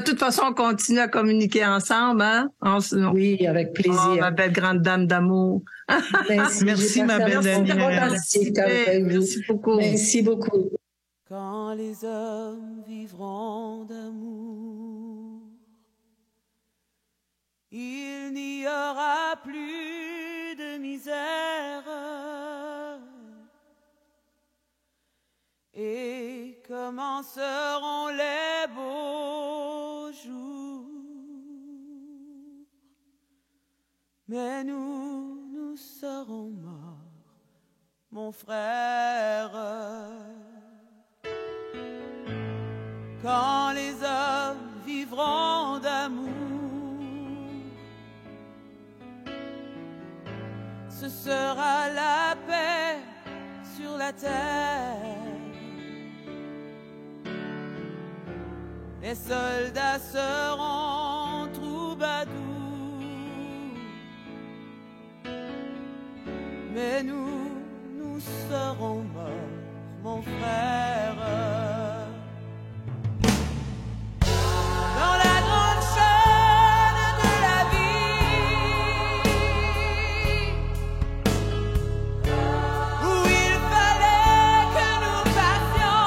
toute façon, on continue à communiquer ensemble, hein? Oui, avec plaisir. Oh, ma belle grande dame d'amour. Merci, ma belle Danielle. Merci beaucoup. Merci beaucoup. Quand les hommes vivront d'amour, il n'y aura plus de misère. Et commenceront les beaux jours. Mais nous serons morts, mon frère. Quand les hommes vivront d'amour, ce sera la paix sur la terre. Les soldats seront troubadours, mais nous serons morts, mon frère. Dans la grande chaîne de la vie, où il fallait que nous passions,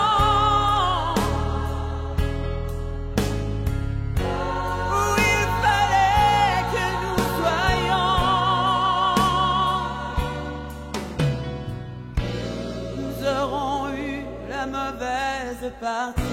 où il fallait que nous soyons, nous aurons eu la mauvaise partie.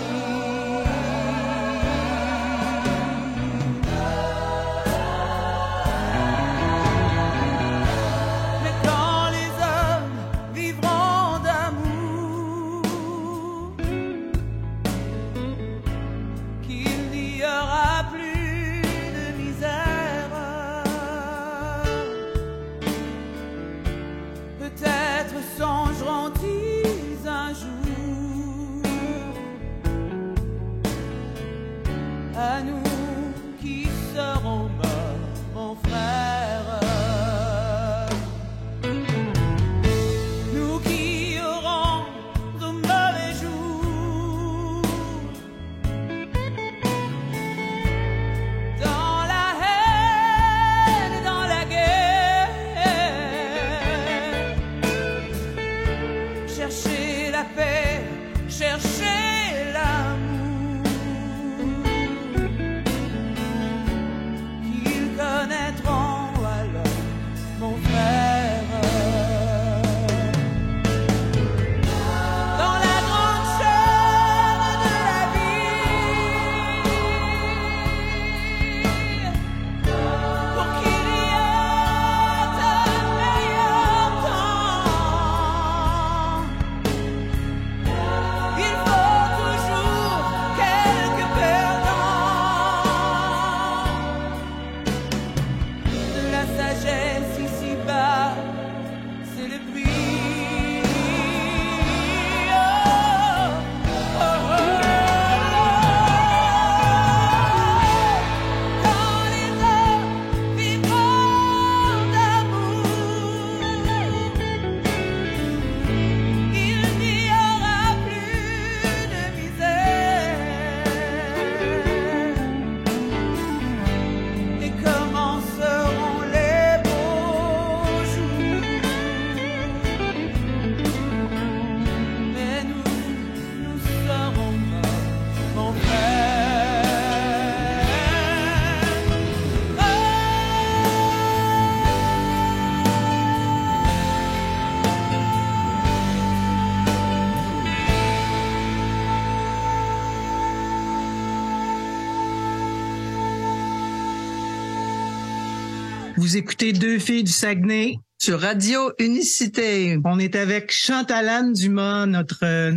Vous écoutez Deux filles du Saguenay. Sur Radio Unicité. On est avec Chantal-Anne Dumas, notre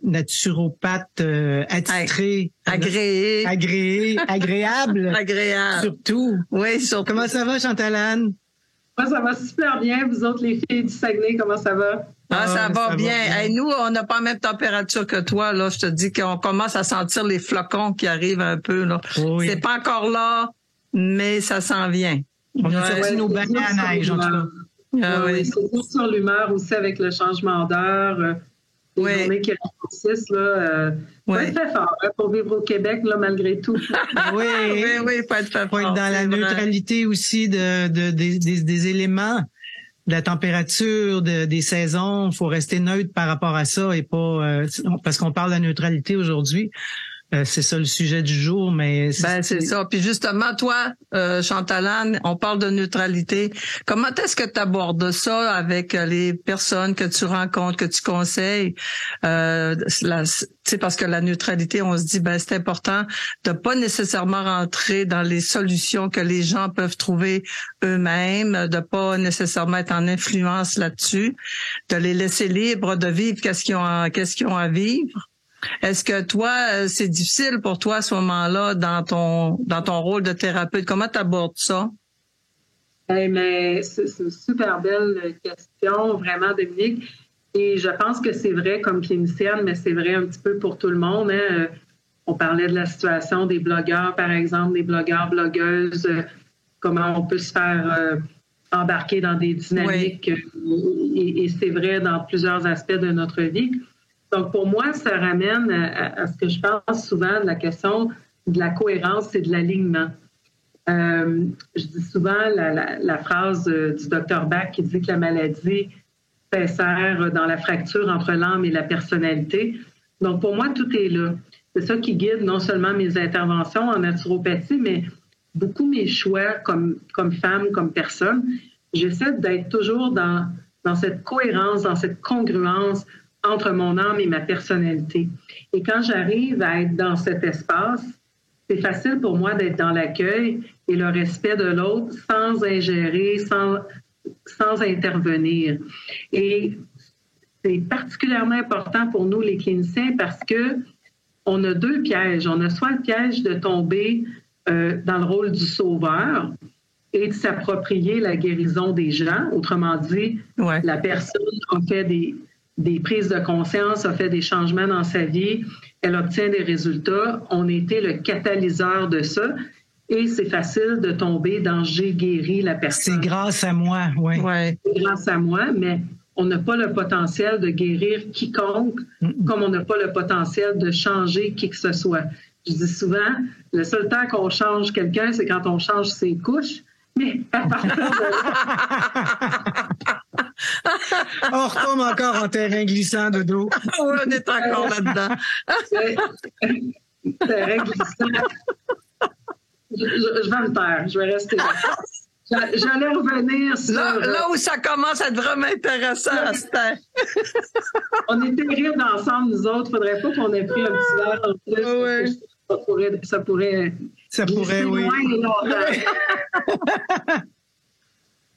naturopathe attitrée. Agréée. Agréable. Agréable. Surtout. Oui, surtout. Comment ça va, Chantal-Anne? Moi, ça va super bien. Vous autres, les filles du Saguenay, comment ça va? Ça va bien. Hey, nous, on n'a pas la même température que toi. Là, je te dis qu'on commence à sentir les flocons qui arrivent un peu. Là. Oui. C'est pas encore là, mais ça s'en vient. On a sorti nos bonnets à neige, en tout cas. Oui, c'est tout sur l'humeur aussi avec le changement d'heure. Les journées qui raccourcissent, là. Faut être très fort pour vivre au Québec, là, malgré tout. Oui, faut être très fort. Faut être dans la neutralité aussi des éléments, de la température, des saisons. Faut rester neutre par rapport à ça et pas parce qu'on parle de la neutralité aujourd'hui. C'est ça le sujet du jour, mais c'est ça. Puis justement, toi, Chantal-Anne, on parle de neutralité. Comment est-ce que tu abordes ça avec les personnes que tu rencontres, que tu conseilles? Parce que la neutralité, on se dit, c'est important de pas nécessairement rentrer dans les solutions que les gens peuvent trouver eux-mêmes, de pas nécessairement être en influence là-dessus, de les laisser libres de vivre qu'est-ce qu'ils ont à vivre. Est-ce que toi, c'est difficile pour toi à ce moment-là dans ton rôle de thérapeute? Comment tu abordes ça? Mais c'est une super belle question, vraiment, Dominique. Et je pense que c'est vrai comme clinicienne, mais c'est vrai un petit peu pour tout le monde. Hein. On parlait de la situation des blogueurs, par exemple, des blogueurs, blogueuses, comment on peut se faire embarquer dans des dynamiques. Et c'est vrai dans plusieurs aspects de notre vie. Donc, pour moi, ça ramène à ce que je pense souvent de la question de la cohérence et de l'alignement. Je dis souvent la phrase du Dr Bach qui dit que la maladie s'insère dans la fracture entre l'âme et la personnalité. Donc, pour moi, tout est là. C'est ça qui guide non seulement mes interventions en naturopathie, mais beaucoup mes choix comme femme, comme personne. J'essaie d'être toujours dans cette cohérence, dans cette congruence entre mon âme et ma personnalité. Et quand j'arrive à être dans cet espace, c'est facile pour moi d'être dans l'accueil et le respect de l'autre sans ingérer, sans intervenir. Et c'est particulièrement important pour nous, les cliniciens, parce que on a deux pièges. On a soit le piège de tomber dans le rôle du sauveur et de s'approprier la guérison des gens. Autrement dit, la personne a fait des prises de conscience, a fait des changements dans sa vie, elle obtient des résultats. On était le catalyseur de ça et c'est facile de tomber dans « j'ai guéri la personne ». C'est grâce à moi, oui. C'est grâce à moi, mais on n'a pas le potentiel de guérir quiconque comme on n'a pas le potentiel de changer qui que ce soit. Je dis souvent, le seul temps qu'on change quelqu'un, c'est quand on change ses couches. Mais à partir de... On retombe encore en terrain glissant, Dodo. On est encore là-dedans. Terrain glissant. Je vais me taire. Je vais rester là. J'allais revenir sur... Là où ça commence à être vraiment intéressant, On est terribles ensemble, nous autres. Faudrait pas qu'on ait pris un petit verre en plus. Ça pourrait, oui.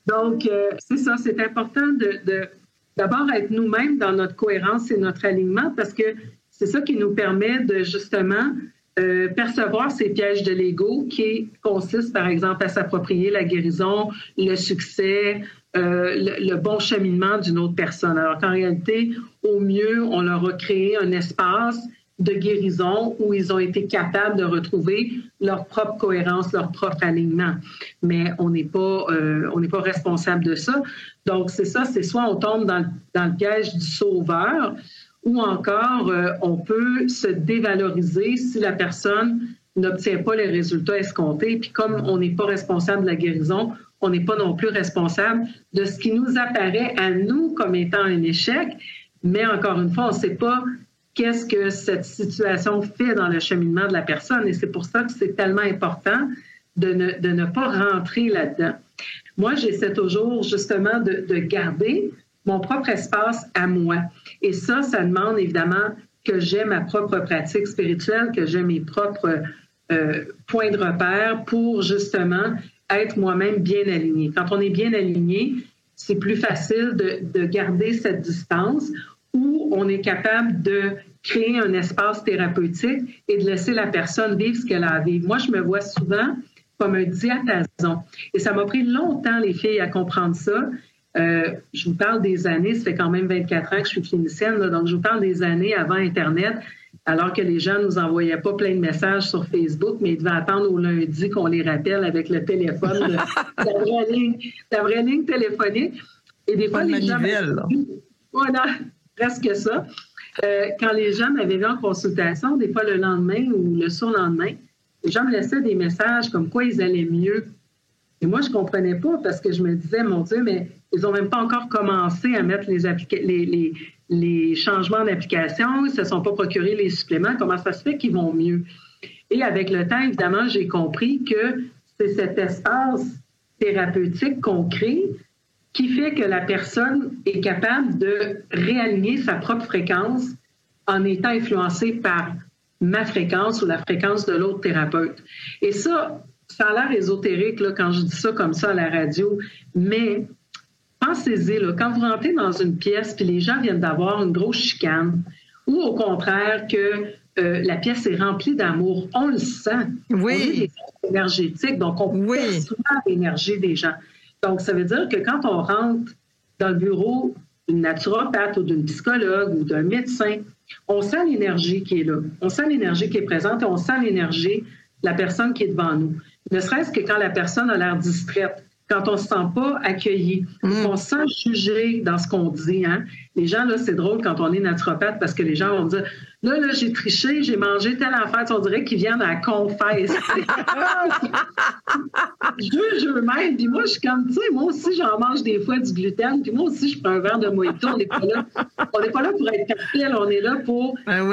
Donc, c'est ça, c'est important de d'abord être nous-mêmes dans notre cohérence et notre alignement parce que c'est ça qui nous permet de justement percevoir ces pièges de l'ego qui consistent, par exemple, à s'approprier la guérison, le succès, le bon cheminement d'une autre personne. Alors qu'en réalité, au mieux, on leur a créé un espace de guérison où ils ont été capables de retrouver leur propre cohérence, leur propre alignement. Mais on n'est pas responsable de ça. Donc, c'est ça, c'est soit on tombe dans le piège du sauveur ou encore on peut se dévaloriser si la personne n'obtient pas les résultats escomptés. Puis comme on n'est pas responsable de la guérison, on n'est pas non plus responsable de ce qui nous apparaît à nous comme étant un échec. Mais encore une fois, on ne sait pas qu'est-ce que cette situation fait dans le cheminement de la personne. Et c'est pour ça que c'est tellement important de ne pas rentrer là-dedans. Moi, j'essaie toujours justement de garder mon propre espace à moi. Et ça demande évidemment que j'ai ma propre pratique spirituelle, que j'ai mes propres points de repère pour justement être moi-même bien aligné. Quand on est bien aligné, c'est plus facile de garder cette distance où on est capable de créer un espace thérapeutique et de laisser la personne vivre ce qu'elle a à vivre. Moi, je me vois souvent comme un diapason. Et ça m'a pris longtemps, les filles, à comprendre ça. Je vous parle des années, ça fait quand même 24 ans que je suis clinicienne, là, donc je vous parle des années avant Internet, alors que les gens ne nous envoyaient pas plein de messages sur Facebook, mais ils devaient attendre au lundi qu'on les rappelle avec le téléphone, la vraie ligne téléphonique. Et des fois, les gens... Voilà, presque ça. Quand les gens m'avaient vu en consultation, des fois le lendemain ou le surlendemain, les gens me laissaient des messages comme quoi ils allaient mieux. Et moi, je ne comprenais pas parce que je me disais, mon Dieu, mais ils n'ont même pas encore commencé à mettre les changements d'application, ils ne se sont pas procurés les suppléments. Comment ça se fait qu'ils vont mieux? Et avec le temps, évidemment, j'ai compris que c'est cet espace thérapeutique qu'on crée qui fait que la personne est capable de réaligner sa propre fréquence en étant influencée par ma fréquence ou la fréquence de l'autre thérapeute. Et ça a l'air ésotérique là, quand je dis ça comme ça à la radio, mais pensez-y, là, quand vous rentrez dans une pièce puis les gens viennent d'avoir une grosse chicane ou au contraire que la pièce est remplie d'amour, on le sent. Oui. On est des êtres énergétiques, donc on perçoit l'énergie des gens. Donc, ça veut dire que quand on rentre dans le bureau d'une naturopathe ou d'une psychologue ou d'un médecin, on sent l'énergie qui est là. On sent l'énergie qui est présente et on sent l'énergie de la personne qui est devant nous. Ne serait-ce que quand la personne a l'air distraite, quand on ne se sent pas accueilli, qu'on se sent jugé dans ce qu'on dit. Hein? Les gens, là, c'est drôle quand on est naturopathe parce que les gens vont dire « Là, j'ai triché, j'ai mangé telle affaire. » On dirait qu'ils viennent à la confesse. Juge eux-mêmes. Puis moi, je suis comme, tu sais, moi aussi, j'en mange des fois du gluten. Puis moi aussi, je prends un verre de mojito. On n'est pas là pour être parfait. On est là pour faire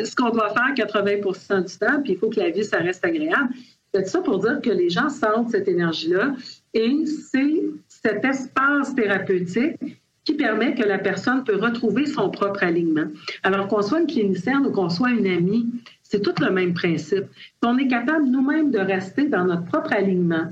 ce qu'on doit faire 80% du temps. Puis il faut que la vie, ça reste agréable. C'est ça pour dire que les gens sentent cette énergie-là et c'est cet espace thérapeutique qui permet que la personne peut retrouver son propre alignement. Alors qu'on soit une clinicienne ou qu'on soit une amie, c'est tout le même principe. Si on est capable nous-mêmes de rester dans notre propre alignement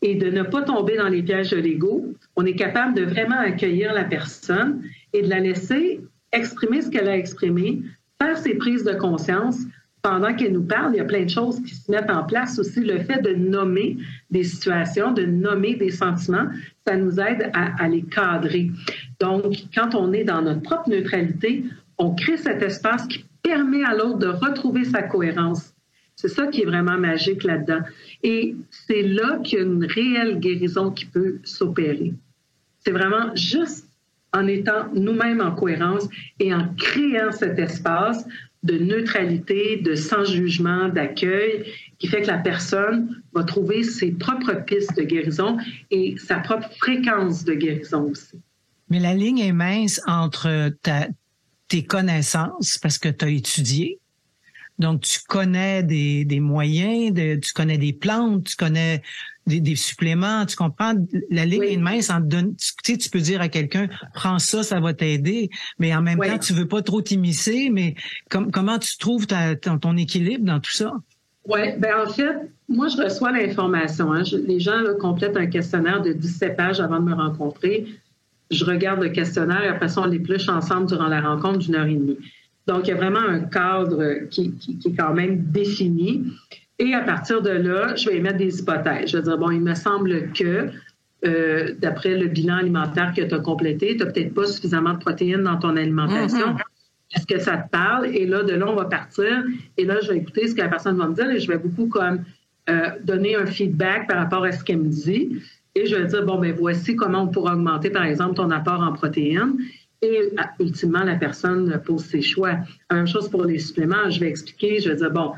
et de ne pas tomber dans les pièges de l'ego, on est capable de vraiment accueillir la personne et de la laisser exprimer ce qu'elle a exprimé, faire ses prises de conscience. Pendant qu'elle nous parle, il y a plein de choses qui se mettent en place aussi. Le fait de nommer des situations, de nommer des sentiments, ça nous aide à les cadrer. Donc, quand on est dans notre propre neutralité, on crée cet espace qui permet à l'autre de retrouver sa cohérence. C'est ça qui est vraiment magique là-dedans. Et c'est là qu'il y a une réelle guérison qui peut s'opérer. C'est vraiment juste en étant nous-mêmes en cohérence et en créant cet espace de neutralité, de sans-jugement, d'accueil, qui fait que la personne va trouver ses propres pistes de guérison et sa propre fréquence de guérison aussi. Mais la ligne est mince entre tes connaissances, parce que tu as étudié, donc tu connais des moyens, tu connais des plantes, tu connais des suppléments, tu comprends? La ligne est mince entre tu peux dire à quelqu'un, prends ça, ça va t'aider, mais en même temps, tu veux pas trop t'immiscer, mais comment tu trouves ton équilibre dans tout ça? Oui, bien en fait, moi je reçois l'information. Hein. Les gens là, complètent un questionnaire de 17 pages avant de me rencontrer. Je regarde le questionnaire et après ça, on l'épluche ensemble durant la rencontre d'1 heure et demie. Donc, il y a vraiment un cadre qui est quand même défini. Et à partir de là, je vais émettre des hypothèses. Je vais dire, bon, il me semble que, d'après le bilan alimentaire que tu as complété, tu n'as peut-être pas suffisamment de protéines dans ton alimentation. Est-ce que ça te parle? Et là, de là, on va partir. Et là, je vais écouter ce que la personne va me dire et je vais beaucoup comme donner un feedback par rapport à ce qu'elle me dit. Et je vais dire, bon, ben voici comment on pourra augmenter, par exemple, ton apport en protéines. Et ultimement, la personne pose ses choix. La même chose pour les suppléments. Je vais expliquer, je vais dire, bon,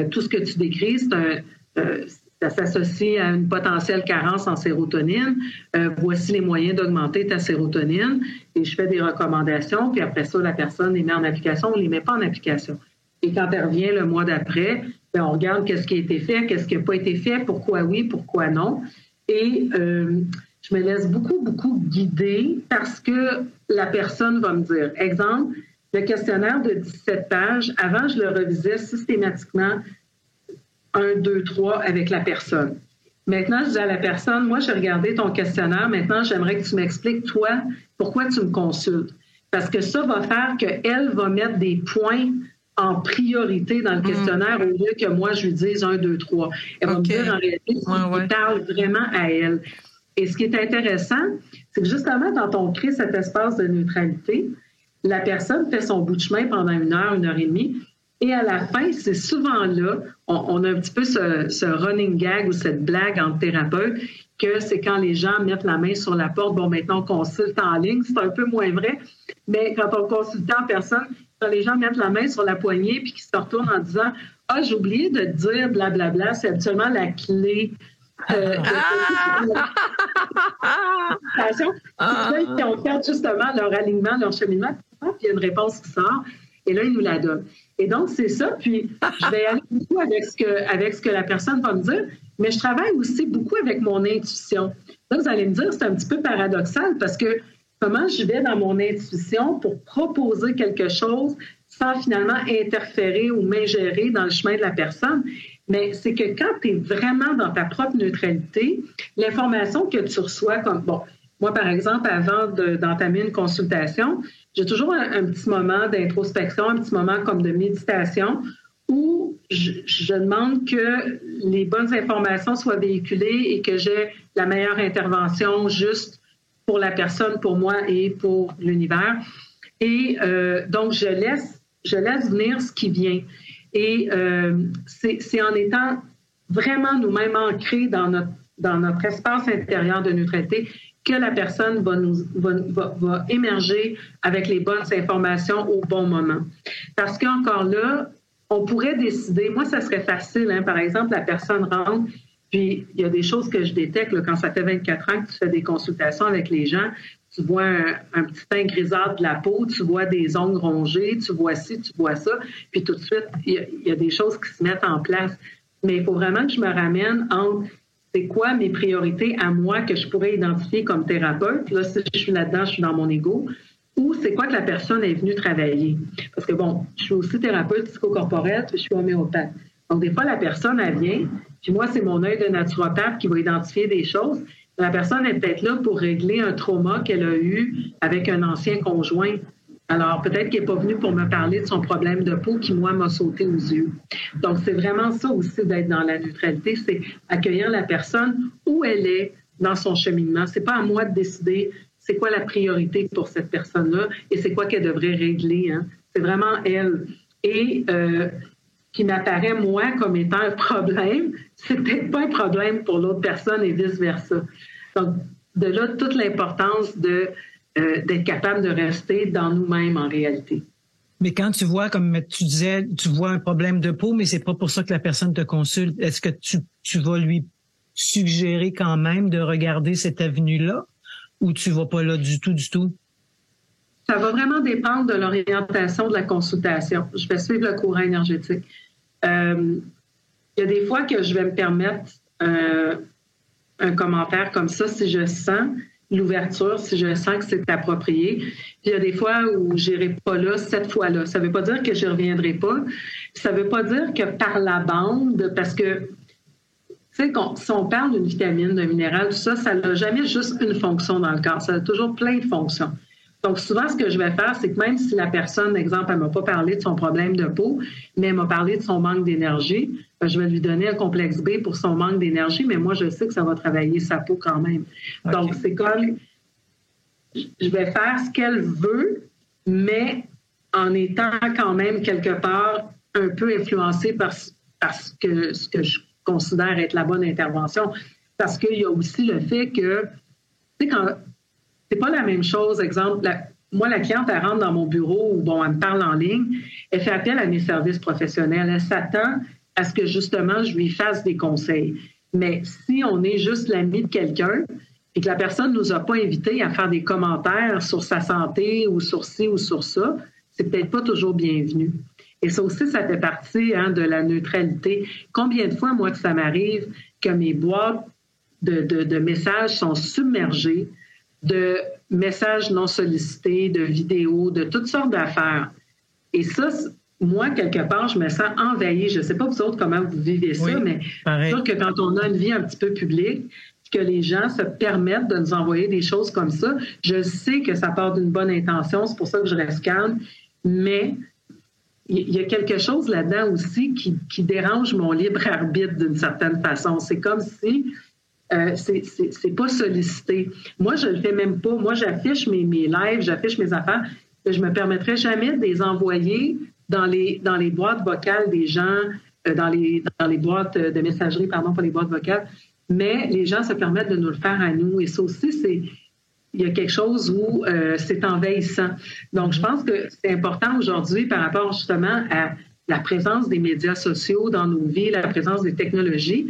tout ce que tu décris, ça s'associe à une potentielle carence en sérotonine. Voici les moyens d'augmenter ta sérotonine. Et je fais des recommandations. Puis après ça, la personne les met en application ou les met pas en application. Et quand elle revient le mois d'après, ben, on regarde qu'est-ce qui a été fait, qu'est-ce qui n'a pas été fait, pourquoi oui, pourquoi non. Et je me laisse beaucoup guider parce que la personne va me dire. Exemple, le questionnaire de 17 pages, avant, je le revisais systématiquement 1, 2, 3 avec la personne. Maintenant, je dis à la personne, moi, j'ai regardé ton questionnaire. Maintenant, j'aimerais que tu m'expliques, toi, pourquoi tu me consultes. Parce que ça va faire qu'elle va mettre des points en priorité dans le questionnaire au lieu que moi, je lui dise 1, 2, 3. Elle va me dire en réalité il parle vraiment à elle. Et ce qui est intéressant, c'est que justement, quand on crée cet espace de neutralité, la personne fait son bout de chemin pendant 1 heure, 1 heure et demie. Et à la fin, c'est souvent là, on a un petit peu ce running gag ou cette blague entre thérapeutes, que c'est quand les gens mettent la main sur la porte. Bon, maintenant, on consulte en ligne, c'est un peu moins vrai, mais quand on consulte en personne, quand les gens mettent la main sur la poignée puis qu'ils se retournent en disant « Ah, j'ai oublié de te dire blablabla », c'est absolument la clé. Ils ont fait justement leur alignement, leur cheminement, puis il y a une réponse qui sort, et là, ils nous la donnent. Et donc, c'est ça. Puis, je vais aller beaucoup avec ce que la personne va me dire, mais je travaille aussi beaucoup avec mon intuition. Là, vous allez me dire, c'est un petit peu paradoxal parce que comment je vais dans mon intuition pour proposer quelque chose sans finalement interférer ou m'ingérer dans le chemin de la personne. Mais c'est que quand tu es vraiment dans ta propre neutralité, l'information que tu reçois comme... Bon, moi, par exemple, avant d'entamer une consultation, j'ai toujours un petit moment d'introspection, un petit moment comme de méditation où je demande que les bonnes informations soient véhiculées et que j'ai la meilleure intervention juste pour la personne, pour moi et pour l'univers. Et donc, je laisse venir ce qui vient. Et c'est en étant vraiment nous-mêmes ancrés dans notre espace intérieur de neutralité que la personne va émerger avec les bonnes informations au bon moment. Parce qu'encore là, on pourrait décider, moi, ça serait facile, hein, par exemple, la personne rentre, puis il y a des choses que je détecte là, quand ça fait 24 ans que tu fais des consultations avec les gens, tu vois un petit teint grisâtre de la peau, tu vois des ongles rongés, tu vois ci, tu vois ça, puis tout de suite, il y a des choses qui se mettent en place. Mais il faut vraiment que je me ramène entre c'est quoi mes priorités à moi que je pourrais identifier comme thérapeute. Là, si je suis là-dedans, je suis dans mon ego. Ou c'est quoi que la personne est venue travailler. Parce que, bon, je suis aussi thérapeute psychocorporelle, puis je suis homéopathe. Donc, des fois, la personne, elle vient, puis moi, c'est mon œil de naturopathe qui va identifier des choses. La personne est peut-être là pour régler un trauma qu'elle a eu avec un ancien conjoint. Alors, peut-être qu'elle n'est pas venue pour me parler de son problème de peau qui, moi, m'a sauté aux yeux. Donc, c'est vraiment ça aussi d'être dans la neutralité, c'est accueillir la personne où elle est dans son cheminement. C'est pas à moi de décider c'est quoi la priorité pour cette personne-là et c'est quoi qu'elle devrait régler. Hein. C'est vraiment elle. Et qui m'apparaît, moi, comme étant un problème, c'est peut-être pas un problème pour l'autre personne et vice-versa. Donc, de là, toute l'importance d'être capable de rester dans nous-mêmes en réalité. Mais quand tu vois, comme tu disais, tu vois un problème de peau, mais c'est pas pour ça que la personne te consulte, est-ce que tu vas lui suggérer quand même de regarder cette avenue-là ou tu vas pas là du tout? Ça va vraiment dépendre de l'orientation de la consultation. Je vais suivre le courant énergétique. Il y a des fois que je vais me permettre un commentaire comme ça si je sens l'ouverture, si je sens que c'est approprié. Puis il y a des fois où je n'irai pas là cette fois-là. Ça ne veut pas dire que je ne reviendrai pas. Ça ne veut pas dire que par la bande, parce que tu sais, si on parle d'une vitamine, d'un minéral, tout ça, ça n'a jamais juste une fonction dans le corps. Ça a toujours plein de fonctions. Donc, souvent, ce que je vais faire, c'est que même si la personne, exemple, elle ne m'a pas parlé de son problème de peau, mais elle m'a parlé de son manque d'énergie, je vais lui donner un complexe B pour son manque d'énergie, mais moi, je sais que ça va travailler sa peau quand même. Okay. Donc, c'est comme, je vais faire ce qu'elle veut, mais en étant quand même quelque part un peu influencée par ce que je considère être la bonne intervention. Parce qu'il y a aussi le fait que, tu sais, quand... C'est pas la même chose. Exemple, moi, la cliente, elle rentre dans mon bureau ou bon, elle me parle en ligne, elle fait appel à mes services professionnels. Elle s'attend à ce que, justement, je lui fasse des conseils. Mais si on est juste l'ami de quelqu'un et que la personne ne nous a pas invités à faire des commentaires sur sa santé ou sur ci ou sur ça, c'est peut-être pas toujours bienvenu. Et ça aussi, ça fait partie de la neutralité. Combien de fois, moi, que ça m'arrive que mes boîtes de messages sont submergées de messages non sollicités, de vidéos, de toutes sortes d'affaires. Et ça, moi, quelque part, je me sens envahie. Je ne sais pas vous autres comment vous vivez ça, mais c'est sûr que quand on a une vie un petit peu publique, que les gens se permettent de nous envoyer des choses comme ça, je sais que ça part d'une bonne intention, c'est pour ça que je reste calme, mais il y a quelque chose là-dedans aussi qui dérange mon libre arbitre d'une certaine façon. C'est comme si c'est pas sollicité. Moi, je le fais même pas. Moi, j'affiche mes lives, j'affiche mes affaires, et je me permettrais jamais de les envoyer dans les boîtes vocales des gens, dans les boîtes de messagerie, pardon, pas les boîtes vocales, mais les gens se permettent de nous le faire à nous. Et ça aussi, il y a quelque chose où c'est envahissant. Donc, je pense que c'est important aujourd'hui par rapport justement à la présence des médias sociaux dans nos vies, la présence des technologies,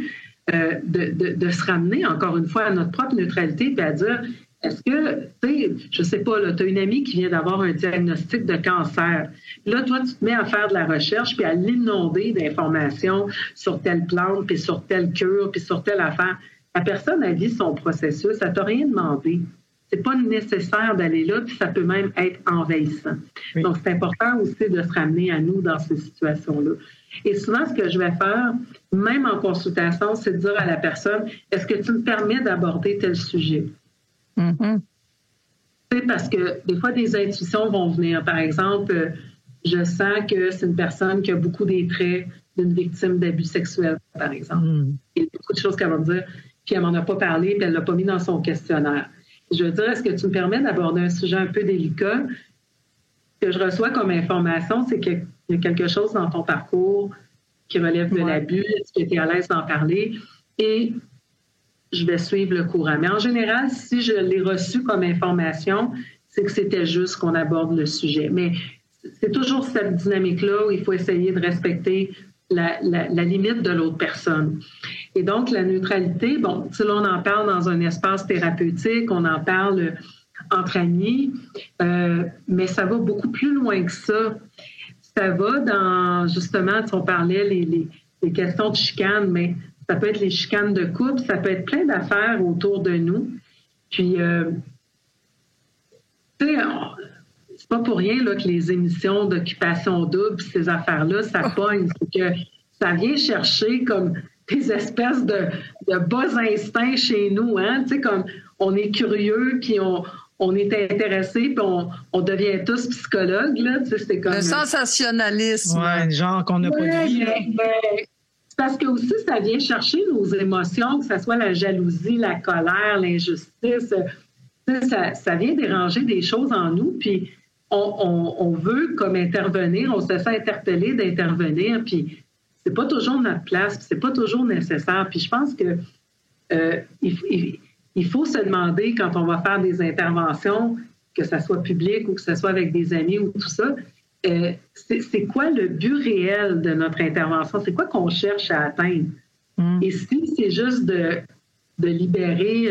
de se ramener encore une fois à notre propre neutralité et à dire, est-ce que, tu sais, je sais pas, tu as une amie qui vient d'avoir un diagnostic de cancer. Là, toi, tu te mets à faire de la recherche puis à l'inonder d'informations sur telle plante, puis sur telle cure, puis sur telle affaire. La personne a vu son processus, elle t'a rien demandé. C'est pas nécessaire d'aller là, puis ça peut même être envahissant. Oui. Donc, c'est important aussi de se ramener à nous dans ces situations-là. Et souvent, ce que je vais faire, même en consultation, c'est de dire à la personne, est-ce que tu me permets d'aborder tel sujet? Mm-hmm. Parce que des fois, des intuitions vont venir. Par exemple, je sens que c'est une personne qui a beaucoup des traits d'une victime d'abus sexuels, par exemple. Il y a beaucoup de choses qu'elle va me dire, puis elle m'en a pas parlé, puis elle l'a pas mis dans son questionnaire. Je veux dire, est-ce que tu me permets d'aborder un sujet un peu délicat? Ce que je reçois comme information, c'est qu'il y a quelque chose dans ton parcours qui relève de l'abus. Est-ce que tu es à l'aise d'en parler? Et je vais suivre le courant. Mais en général, si je l'ai reçu comme information, c'est que c'était juste qu'on aborde le sujet. Mais c'est toujours cette dynamique-là où il faut essayer de respecter la limite de l'autre personne. Et donc, la neutralité, bon, là, on en parle dans un espace thérapeutique, on en parle entre amis, mais ça va beaucoup plus loin que ça. Ça va dans, justement, on parlait les questions de chicane, mais ça peut être les chicanes de couple, ça peut être plein d'affaires autour de nous. Puis, tu sais, c'est pas pour rien là, que les émissions d'occupation double, ces affaires-là, ça pogne. C'est que ça vient chercher comme des espèces de bas instincts chez nous. Hein? Tu sais, comme on est curieux, puis on est intéressé, puis on devient tous psychologues. Là. Tu sais, c'est comme, le sensationnalisme. Ouais, genre qu'on n'a pas de vie. C'est parce que aussi, ça vient chercher nos émotions, que ce soit la jalousie, la colère, l'injustice. Ça vient déranger des choses en nous, puis on veut comme intervenir, on se fait interpeller d'intervenir, puis c'est pas toujours notre place, puis c'est pas toujours nécessaire. Puis je pense que il faut se demander quand on va faire des interventions, que ça soit public ou que ce soit avec des amis ou tout ça, c'est quoi le but réel de notre intervention? C'est quoi qu'on cherche à atteindre? Et si c'est juste de libérer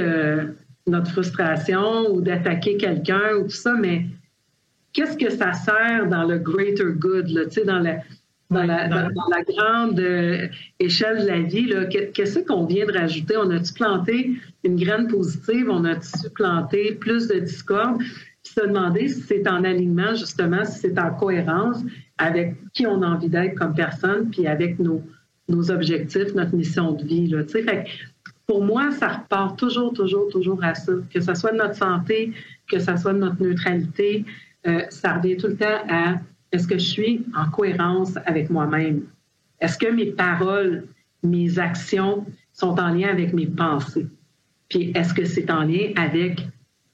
notre frustration ou d'attaquer quelqu'un ou tout ça, mais qu'est-ce que ça sert dans le greater good, là, tu sais, dans la grande échelle de la vie, là, qu'est-ce qu'on vient de rajouter? On a-tu planté une graine positive? On a-tu planté plus de discorde? Puis se demander si c'est en alignement, justement, si c'est en cohérence avec qui on a envie d'être comme personne, puis avec nos objectifs, notre mission de vie, là, tu sais. Fait que pour moi, ça repart toujours à ça. Que ce soit de notre santé, que ce soit de notre neutralité, ça revient tout le temps à est-ce que je suis en cohérence avec moi-même? Est-ce que mes paroles, mes actions sont en lien avec mes pensées? Puis est-ce que c'est en lien avec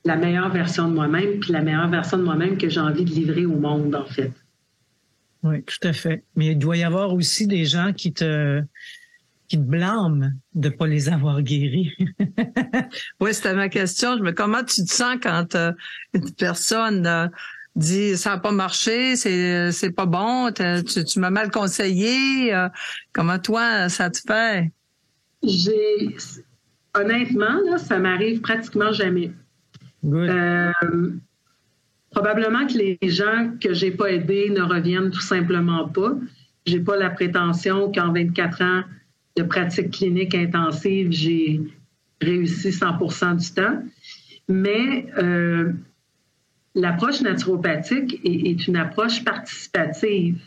la meilleure version de moi-même, puis la meilleure version de moi-même que j'ai envie de livrer au monde, en fait? Oui, tout à fait. Mais il doit y avoir aussi des gens qui te blâment de ne pas les avoir guéris. Oui, c'était ma question. Comment tu te sens quand une personne dit ça n'a pas marché, c'est pas bon, tu m'as mal conseillé. Comment toi, ça te fait? Honnêtement, là, ça m'arrive pratiquement jamais. Probablement que les gens que j'ai pas aidés ne reviennent tout simplement pas. J'ai pas la prétention qu'en 24 ans de pratique clinique intensive, j'ai réussi 100% du temps. Mais l'approche naturopathique est une approche participative.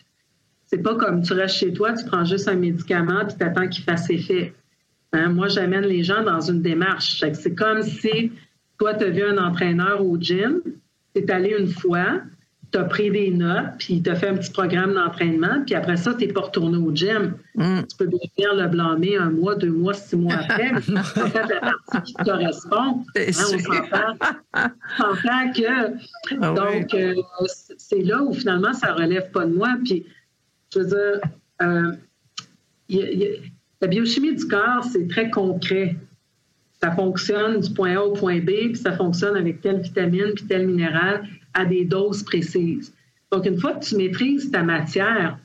C'est pas comme tu restes chez toi, tu prends juste un médicament puis tu attends qu'il fasse effet. Hein? Moi, j'amène les gens dans une démarche. C'est comme si toi, tu as vu un entraîneur au gym, tu es allé une fois, tu as pris des notes, puis tu as fait un petit programme d'entraînement, puis après ça, tu n'es pas retourné au gym. Tu peux bien venir le blâmer 1 mois, 2 mois, 6 mois après. Tu as fait la partie qui te correspond. Hein, on s'entend que... Donc, c'est là où finalement, ça ne relève pas de moi. Puis, je veux dire, la biochimie du corps, c'est très concret. Ça fonctionne du point A au point B, puis ça fonctionne avec telle vitamine puis tel minéral à des doses précises. Donc, une fois que tu maîtrises ta matière,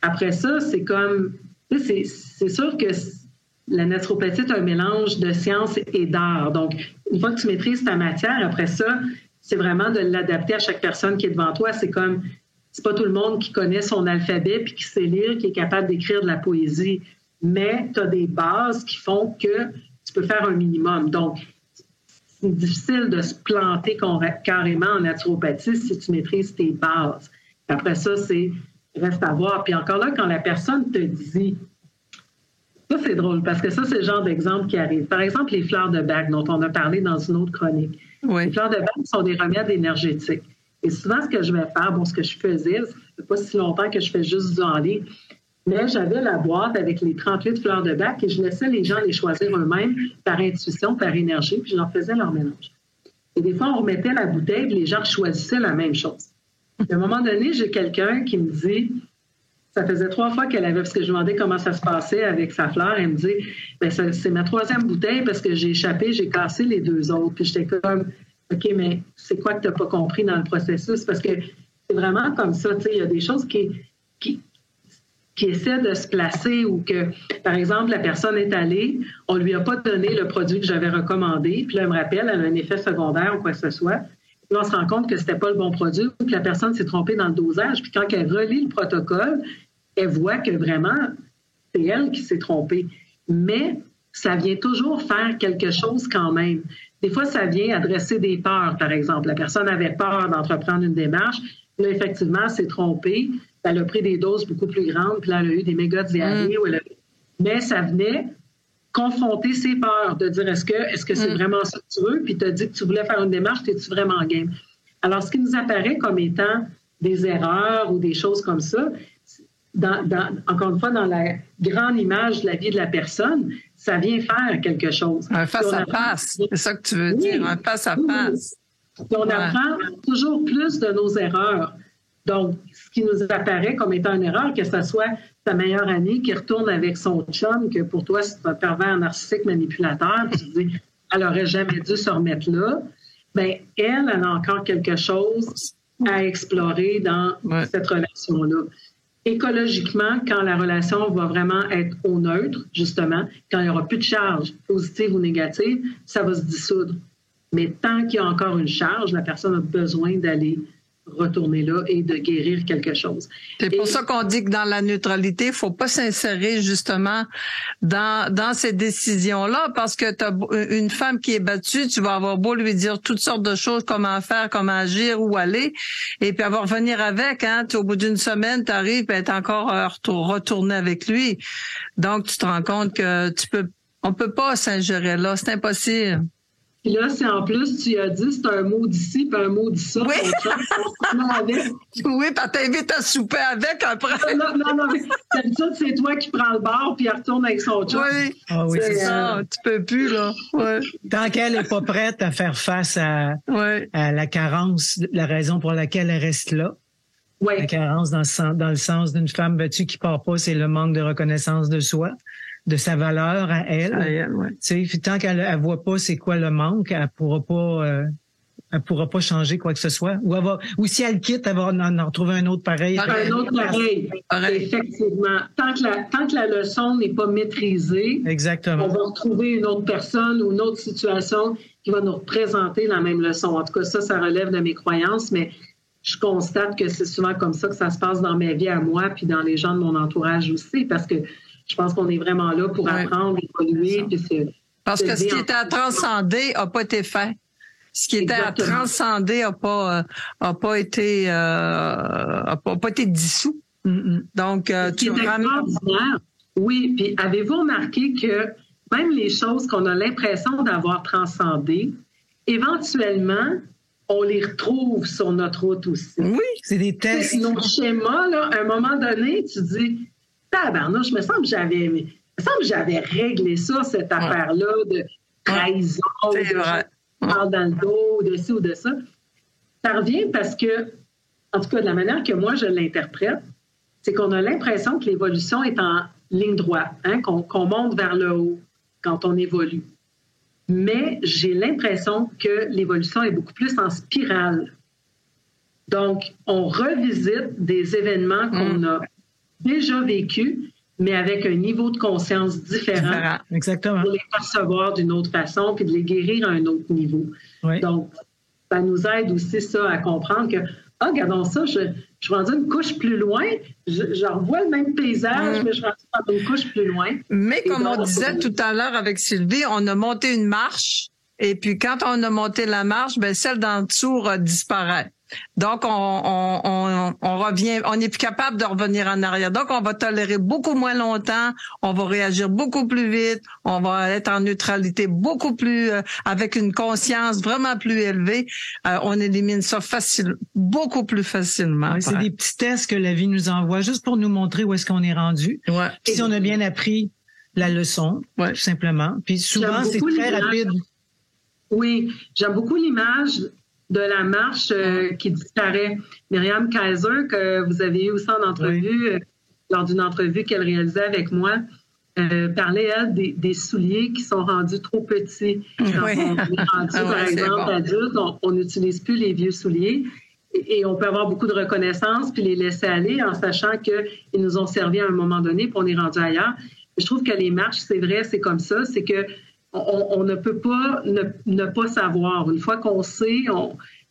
après ça, c'est comme... C'est sûr que la naturopathie est un mélange de science et d'art. Donc, une fois que tu maîtrises ta matière, après ça, c'est vraiment de l'adapter à chaque personne qui est devant toi. C'est comme... C'est pas tout le monde qui connaît son alphabet puis qui sait lire, qui est capable d'écrire de la poésie. Mais tu as des bases qui font que tu peux faire un minimum. Donc, c'est difficile de se planter carrément en naturopathie si tu maîtrises tes bases. Après ça, reste à voir. Puis encore là, quand la personne te dit... Ça, c'est drôle, parce que ça, c'est le genre d'exemple qui arrive. Par exemple, les fleurs de bac, dont on a parlé dans une autre chronique. Oui. Les fleurs de bac sont des remèdes énergétiques. Et souvent, ce que je vais faire, ce que je faisais, ça fait pas si longtemps que je fais juste du en ligne, mais j'avais la boîte avec les 38 fleurs de bac et je laissais les gens les choisir eux-mêmes par intuition, par énergie, puis je leur faisais leur mélange. Et des fois, on remettait la bouteille et les gens choisissaient la même chose. À un moment donné, j'ai quelqu'un qui me dit, ça faisait 3 fois qu'elle avait, parce que je lui demandais comment ça se passait avec sa fleur, elle me dit, c'est ma 3e bouteille parce que j'ai échappé, j'ai cassé les 2 autres. Puis j'étais comme, OK, mais c'est quoi que tu n'as pas compris dans le processus? Parce que c'est vraiment comme ça, tu sais, il y a des choses qui essaie de se placer ou que, par exemple, la personne est allée, on lui a pas donné le produit que j'avais recommandé, puis là, elle me rappelle, elle a un effet secondaire ou quoi que ce soit. Puis là, on se rend compte que c'était pas le bon produit ou que la personne s'est trompée dans le dosage. Puis quand elle relit le protocole, elle voit que vraiment, c'est elle qui s'est trompée. Mais ça vient toujours faire quelque chose quand même. Des fois, ça vient adresser des peurs, par exemple. La personne avait peur d'entreprendre une démarche. Là, effectivement, elle s'est trompée. Elle a pris des doses beaucoup plus grandes, puis là, elle a eu des méga diarrhées. Mais ça venait confronter ses peurs, de dire est-ce que c'est vraiment ça que tu veux? Puis tu as dit que tu voulais faire une démarche, es-tu vraiment game? Alors, ce qui nous apparaît comme étant des erreurs ou des choses comme ça, encore une fois, dans la grande image de la vie de la personne, ça vient faire quelque chose. Un face-à-face, c'est ça que tu veux dire, un face-à-face. Puis on apprend toujours plus de nos erreurs. Donc, ce qui nous apparaît comme étant une erreur, que ce soit ta meilleure amie qui retourne avec son chum, que pour toi, c'est un pervers narcissique manipulateur, puis tu te dis, elle n'aurait jamais dû se remettre là, bien, elle a encore quelque chose à explorer dans cette relation-là. Écologiquement, quand la relation va vraiment être au neutre, justement, quand il n'y aura plus de charge positive ou négative, ça va se dissoudre. Mais tant qu'il y a encore une charge, la personne a besoin d'aller retourner là et de guérir quelque chose. C'est pour ça qu'on dit que dans la neutralité, il faut pas s'insérer justement dans ces décisions-là, parce que t'as une femme qui est battue, tu vas avoir beau lui dire toutes sortes de choses, comment faire, comment agir, où aller, et puis elle va revenir avec, au bout d'une semaine, t'arrives, puis elle est encore retourner avec lui. Donc, tu te rends compte que on peut pas s'ingérer là, c'est impossible. Puis là, c'est en plus, tu as dit, c'est un mot d'ici, puis un mot d'ici. Oui, oui, puis t'invites à souper avec après. Non, mais d'habitude, c'est toi qui prends le bar, puis elle retourne avec son chum. Oui, c'est ça, tu peux plus, là. Ouais. Tant qu'elle n'est pas prête à faire face à la carence, la raison pour laquelle elle reste là. Oui. La carence dans le sens d'une femme battue qui part pas, c'est le manque de reconnaissance de soi, de sa valeur à elle. Tu sais, tant qu'elle ne voit pas c'est quoi le manque, elle pourra pas changer quoi que ce soit. Ou si elle quitte, elle va en retrouver un autre pareil. Un autre pareil. Effectivement. Tant que la leçon n'est pas maîtrisée, exactement, on va retrouver une autre personne ou une autre situation qui va nous représenter la même leçon. En tout cas, ça relève de mes croyances, mais je constate que c'est souvent comme ça que ça se passe dans ma vie à moi puis dans les gens de mon entourage aussi, parce que je pense qu'on est vraiment là pour apprendre, évoluer. Parce que ce qui était à transcender n'a pas été fait. Ce qui était à transcender n'a pas été dissous. Donc, tu ramènes... Oui, puis avez-vous remarqué que même les choses qu'on a l'impression d'avoir transcendées, éventuellement, on les retrouve sur notre route aussi. Oui, c'est des tests. Nos schémas, là, à un moment donné, tu dis, tabarnouche, me semble que j'avais réglé ça, cette affaire-là de trahison, de parle dans le dos, de ci ou de ça. Ça revient parce que, en tout cas, de la manière que moi je l'interprète, c'est qu'on a l'impression que l'évolution est en ligne droite, hein, qu'on monte vers le haut quand on évolue. Mais j'ai l'impression que l'évolution est beaucoup plus en spirale. Donc, on revisite des événements qu'on a déjà vécus, mais avec un niveau de conscience différent. Exactement. Pour les percevoir d'une autre façon, puis de les guérir à un autre niveau. Oui. Donc, ça nous aide aussi, ça, à comprendre que, regardons ça, je suis rendue une couche plus loin, je revois le même paysage, mais je suis rendue une couche plus loin. Mais comme on disait tout à l'heure avec Sylvie, on a monté une marche, et puis quand on a monté la marche, ben celle d'en dessous disparaît. Donc, on revient, on n'est plus capable de revenir en arrière. Donc, on va tolérer beaucoup moins longtemps, on va réagir beaucoup plus vite, on va être en neutralité beaucoup plus, avec une conscience vraiment plus élevée. On élimine ça beaucoup plus facilement. Oui, c'est des petits tests que la vie nous envoie juste pour nous montrer où est-ce qu'on est rendu. Ouais. Si on a bien appris la leçon, tout simplement. Puis souvent, c'est très rapide. Oui, j'aime beaucoup l'image de la marche qui disparaît. Myriam Kaiser, que vous avez eu aussi en entrevue, lors d'une entrevue qu'elle réalisait avec moi, parlait, elle, des souliers qui sont rendus trop petits. Quand on est rendu, par exemple, adulte, on n'utilise plus les vieux souliers et on peut avoir beaucoup de reconnaissance puis les laisser aller en sachant qu'ils nous ont servi à un moment donné puis on est rendu ailleurs. Je trouve que les marches, c'est vrai, c'est comme ça, c'est que on ne peut pas ne pas savoir. Une fois qu'on sait,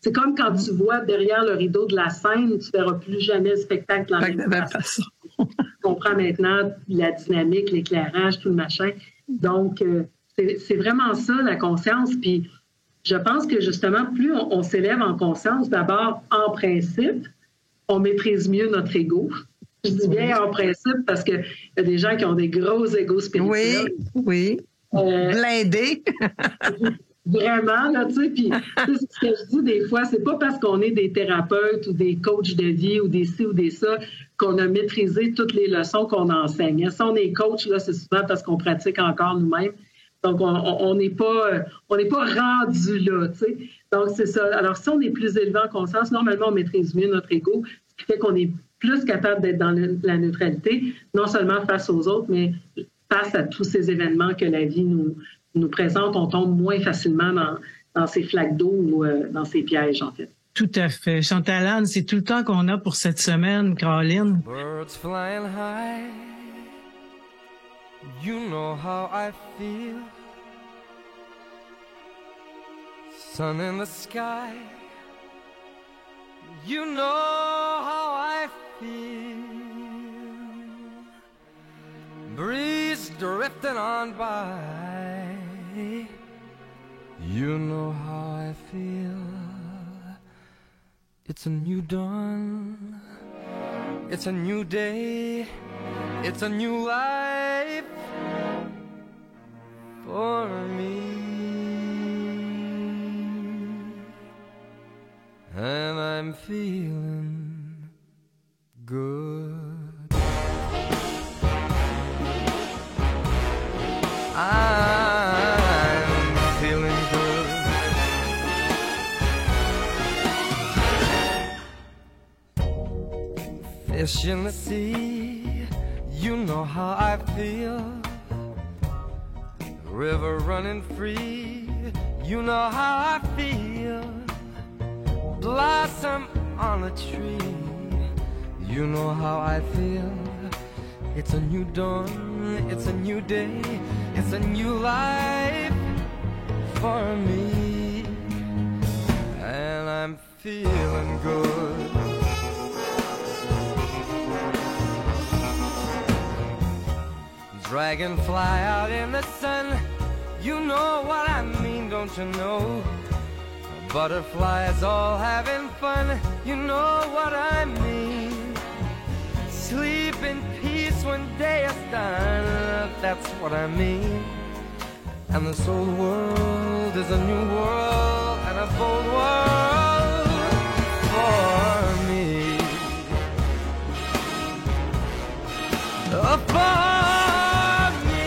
c'est comme quand tu vois derrière le rideau de la scène, tu ne verras plus jamais le spectacle de la même façon. On comprend maintenant la dynamique, l'éclairage, tout le machin. Donc, c'est vraiment ça, la conscience. Puis, je pense que justement, plus on s'élève en conscience, d'abord, en principe, on maîtrise mieux notre ego. Je dis bien en principe parce qu'il y a des gens qui ont des gros égos spirituels. Oui. Blindé. Vraiment, là, tu sais, puis ce que je dis des fois, c'est pas parce qu'on est des thérapeutes ou des coachs de vie ou des ci ou des ça qu'on a maîtrisé toutes les leçons qu'on enseigne. Si on est coach, là, c'est souvent parce qu'on pratique encore nous-mêmes. Donc, on n'est pas rendu là, tu sais. Donc, c'est ça. Alors, si on est plus élevé en conscience, normalement, on maîtrise mieux notre ego, ce qui fait qu'on est plus capable d'être dans la neutralité, non seulement face aux autres, mais face à tous ces événements que la vie nous présente, on tombe moins facilement dans ces flaques d'eau ou dans ces pièges, en fait. Tout à fait. Chantal-Anne, c'est tout le temps qu'on a pour cette semaine, Caroline. Birds flying high, you know how I feel. Sun in the sky, you know how I feel. Breeze drifting on by, you know how I feel. It's a new dawn, it's a new day, it's a new life for me. And I'm feeling good. I'm feeling good. Fish in the sea, you know how I feel. River running free, you know how I feel. Blossom on a tree, you know how I feel. It's a new dawn, it's a new day, it's a new life for me. And I'm feeling good. Dragonfly out in the sun, you know what I mean, don't you know? Butterflies all having fun, you know what I mean. sleep in peace when day is done. That's what I mean. And this old world is a new world and a bold world for me. For me.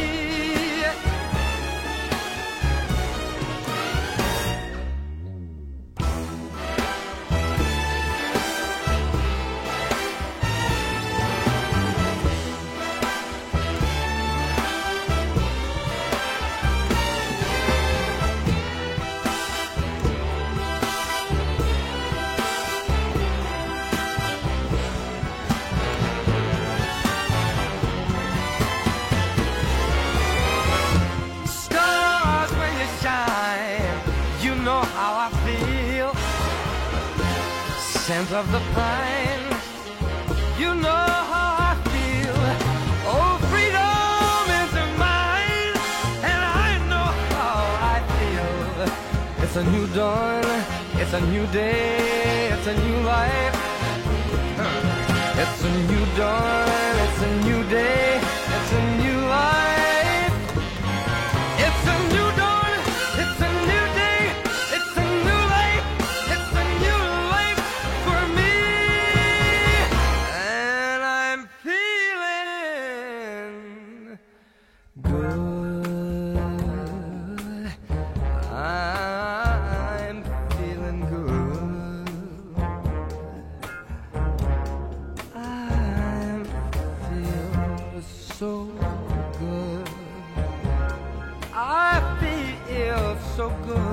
Scent of the pine, you know how I feel. Oh, freedom is mine, and I know how I feel. It's a new dawn, it's a new day, it's a new life. It's a new dawn, it's a new day, it's a new life. It's a new dawn, it's a new day, it's a new life. It's a new life for me, and I'm feeling good. I'm feeling good. I feel so good. I feel so good.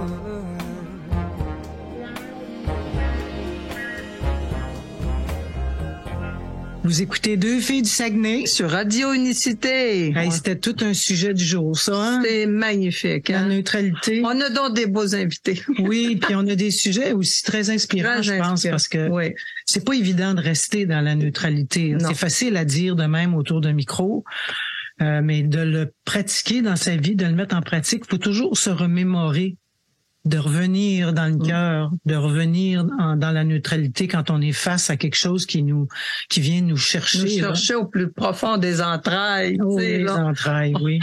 Vous écoutez Deux filles du Saguenay. Sur Radio Unicité. Hey, c'était tout un sujet du jour, ça. Hein? C'est magnifique. La Hein? neutralité. On a donc des beaux invités. Oui, puis on a des sujets aussi très inspirants, je pense, parce que oui. c'est pas évident de rester dans la neutralité. Non. C'est facile à dire de même autour d'un micro, mais de le pratiquer dans sa vie, de le mettre en pratique, il faut toujours se remémorer, de revenir dans le cœur, de revenir dans la neutralité quand on est face à quelque chose qui vient nous chercher. Nous chercher au plus profond des entrailles. Oh, tu sais, les là. entrailles, oui.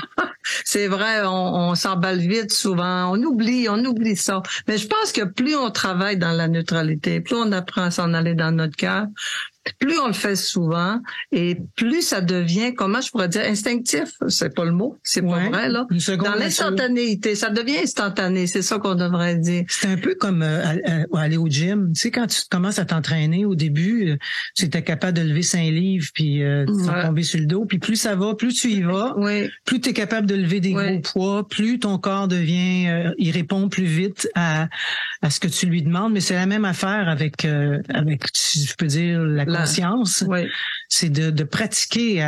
C'est vrai, on s'emballe vite souvent. On oublie ça. Mais je pense que plus on travaille dans la neutralité, plus on apprend à s'en aller dans notre cœur, plus on le fait souvent, et plus ça devient, comment je pourrais dire, instinctif. C'est pas le mot, c'est pas vrai, là. Dans l'instantanéité, ça devient instantané, c'est ça qu'on devrait dire. C'est un peu comme aller au gym. Tu sais, quand tu commences à t'entraîner au début, tu étais capable de lever 5 livres, puis sans tomber sur le dos, puis plus ça va, plus tu y vas, plus tu es capable de lever des gros poids, plus ton corps devient, il répond plus vite à ce que tu lui demandes. Mais c'est la même affaire avec si je peux dire, la conscience. Oui. C'est de pratiquer,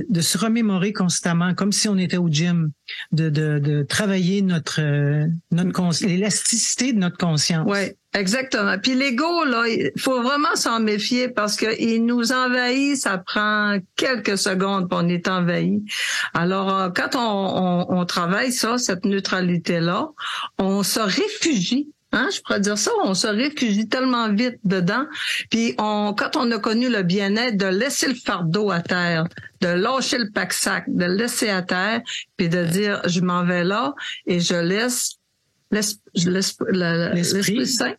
de se remémorer constamment, comme si on était au gym, de travailler l'élasticité de notre conscience. Oui, exactement. Puis l'ego, là, il faut vraiment s'en méfier parce que il nous envahit, ça prend quelques secondes pour on est envahi. Alors, quand on travaille ça, cette neutralité-là, on se réfugie. Hein, je pourrais dire ça, on se réfugie tellement vite dedans. Puis quand on a connu le bien-être, de laisser le fardeau à terre, de lâcher le pack-sac, de le laisser à terre, puis de dire je m'en vais là et je laisse l'Esprit Saint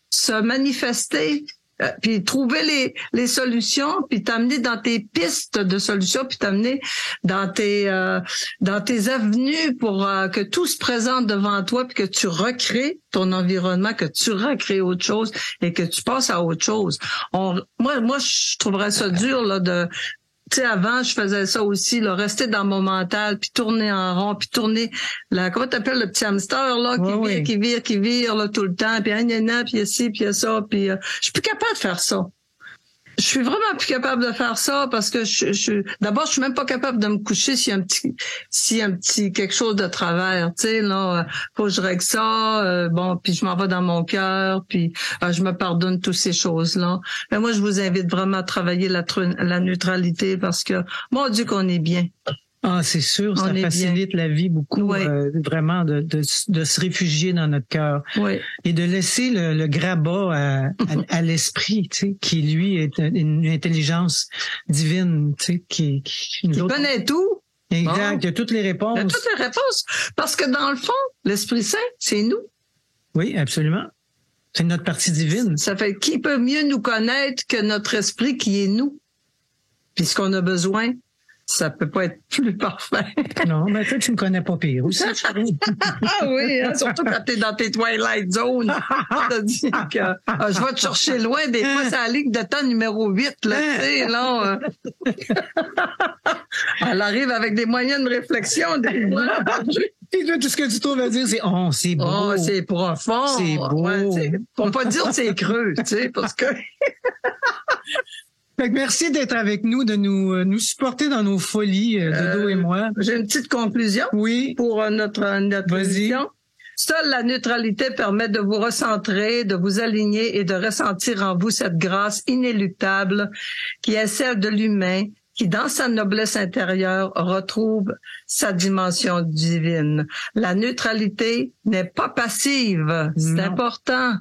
se manifester. Puis trouver les solutions, puis t'amener dans tes pistes de solutions, puis t'amener dans tes avenues pour que tout se présente devant toi, puis que tu recrées ton environnement, que tu recrées autre chose et que tu passes à autre chose. Moi, je trouverais ça dur là de. Tu sais, avant, je faisais ça aussi, là, rester dans mon mental, puis tourner en rond, puis tourner, comment t'appelles le petit hamster, là, qui vire, là, tout le temps, puis puis il y a ci, puis il y a ça, puis je suis plus capable de faire ça. Je suis vraiment plus capable de faire ça parce que d'abord, je suis même pas capable de me coucher s'il y a un petit quelque chose de travers, tu sais, là, faut que je règle ça, puis je m'en vais dans mon cœur, puis je me pardonne toutes ces choses-là. Mais moi, je vous invite vraiment à travailler la neutralité parce que, mon Dieu, qu'on est bien. Ah, c'est sûr, ça facilite la vie beaucoup, vraiment, de se réfugier dans notre cœur. Oui. Et de laisser le grabat à l'esprit, tu sais, qui, lui, est une intelligence divine, tu sais, qui connaît tout. Exact, il y a toutes les réponses. Il y a toutes les réponses. Parce que dans le fond, l'Esprit Saint, c'est nous. Oui, absolument. C'est notre partie divine. Ça fait qui peut mieux nous connaître que notre esprit qui est nous? Puis ce qu'on a besoin, ça peut pas être plus parfait. Non, mais toi, tu me connais pas pire aussi. Ah oui, hein, surtout quand t'es dans tes Twilight Zone. T'as dit que je vais te chercher loin, des fois, c'est la ligne de temps numéro 8, là, tu sais, là. Elle arrive avec des moyens de réflexion, des fois. Et toi, tout ce que tu trouves à dire, c'est « Oh, c'est beau! » Oh, c'est profond! C'est beau! Ouais, pour pas dire c'est creux, tu sais, parce que... Fait que merci d'être avec nous, de nous supporter dans nos folies, Dodo et moi. J'ai une petite conclusion pour notre émission. Seule la neutralité permet de vous recentrer, de vous aligner et de ressentir en vous cette grâce inéluctable qui est celle de l'humain, qui, dans sa noblesse intérieure, retrouve sa dimension divine. La neutralité n'est pas passive. C'est important.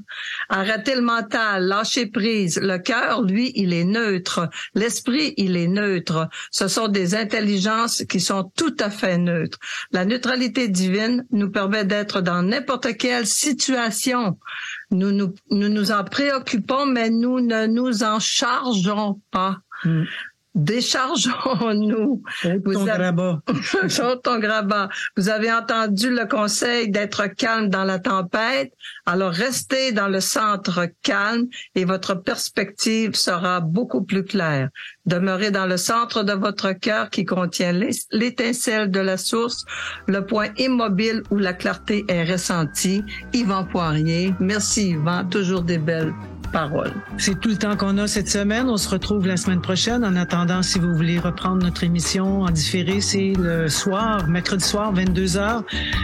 Arrêtez le mental, lâchez prise. Le cœur, lui, il est neutre. L'esprit, il est neutre. Ce sont des intelligences qui sont tout à fait neutres. La neutralité divine nous permet d'être dans n'importe quelle situation. Nous nous en préoccupons, mais nous ne nous en chargeons pas. Déchargeons-nous. Sur ton grabat. Vous avez entendu le conseil d'être calme dans la tempête. Alors restez dans le centre calme et votre perspective sera beaucoup plus claire. Demeurez dans le centre de votre cœur qui contient l'étincelle de la source, le point immobile où la clarté est ressentie. Yvan Poirier. Merci Yvan. Toujours des belles paroles. C'est tout le temps qu'on a cette semaine. On se retrouve la semaine prochaine. En attendant, si vous voulez reprendre notre émission en différé, c'est le soir, mercredi soir, 22h,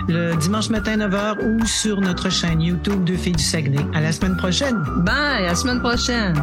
le dimanche matin, 9h, ou sur notre chaîne YouTube Deux Filles du Saguenay. À la semaine prochaine. Bye, à la semaine prochaine.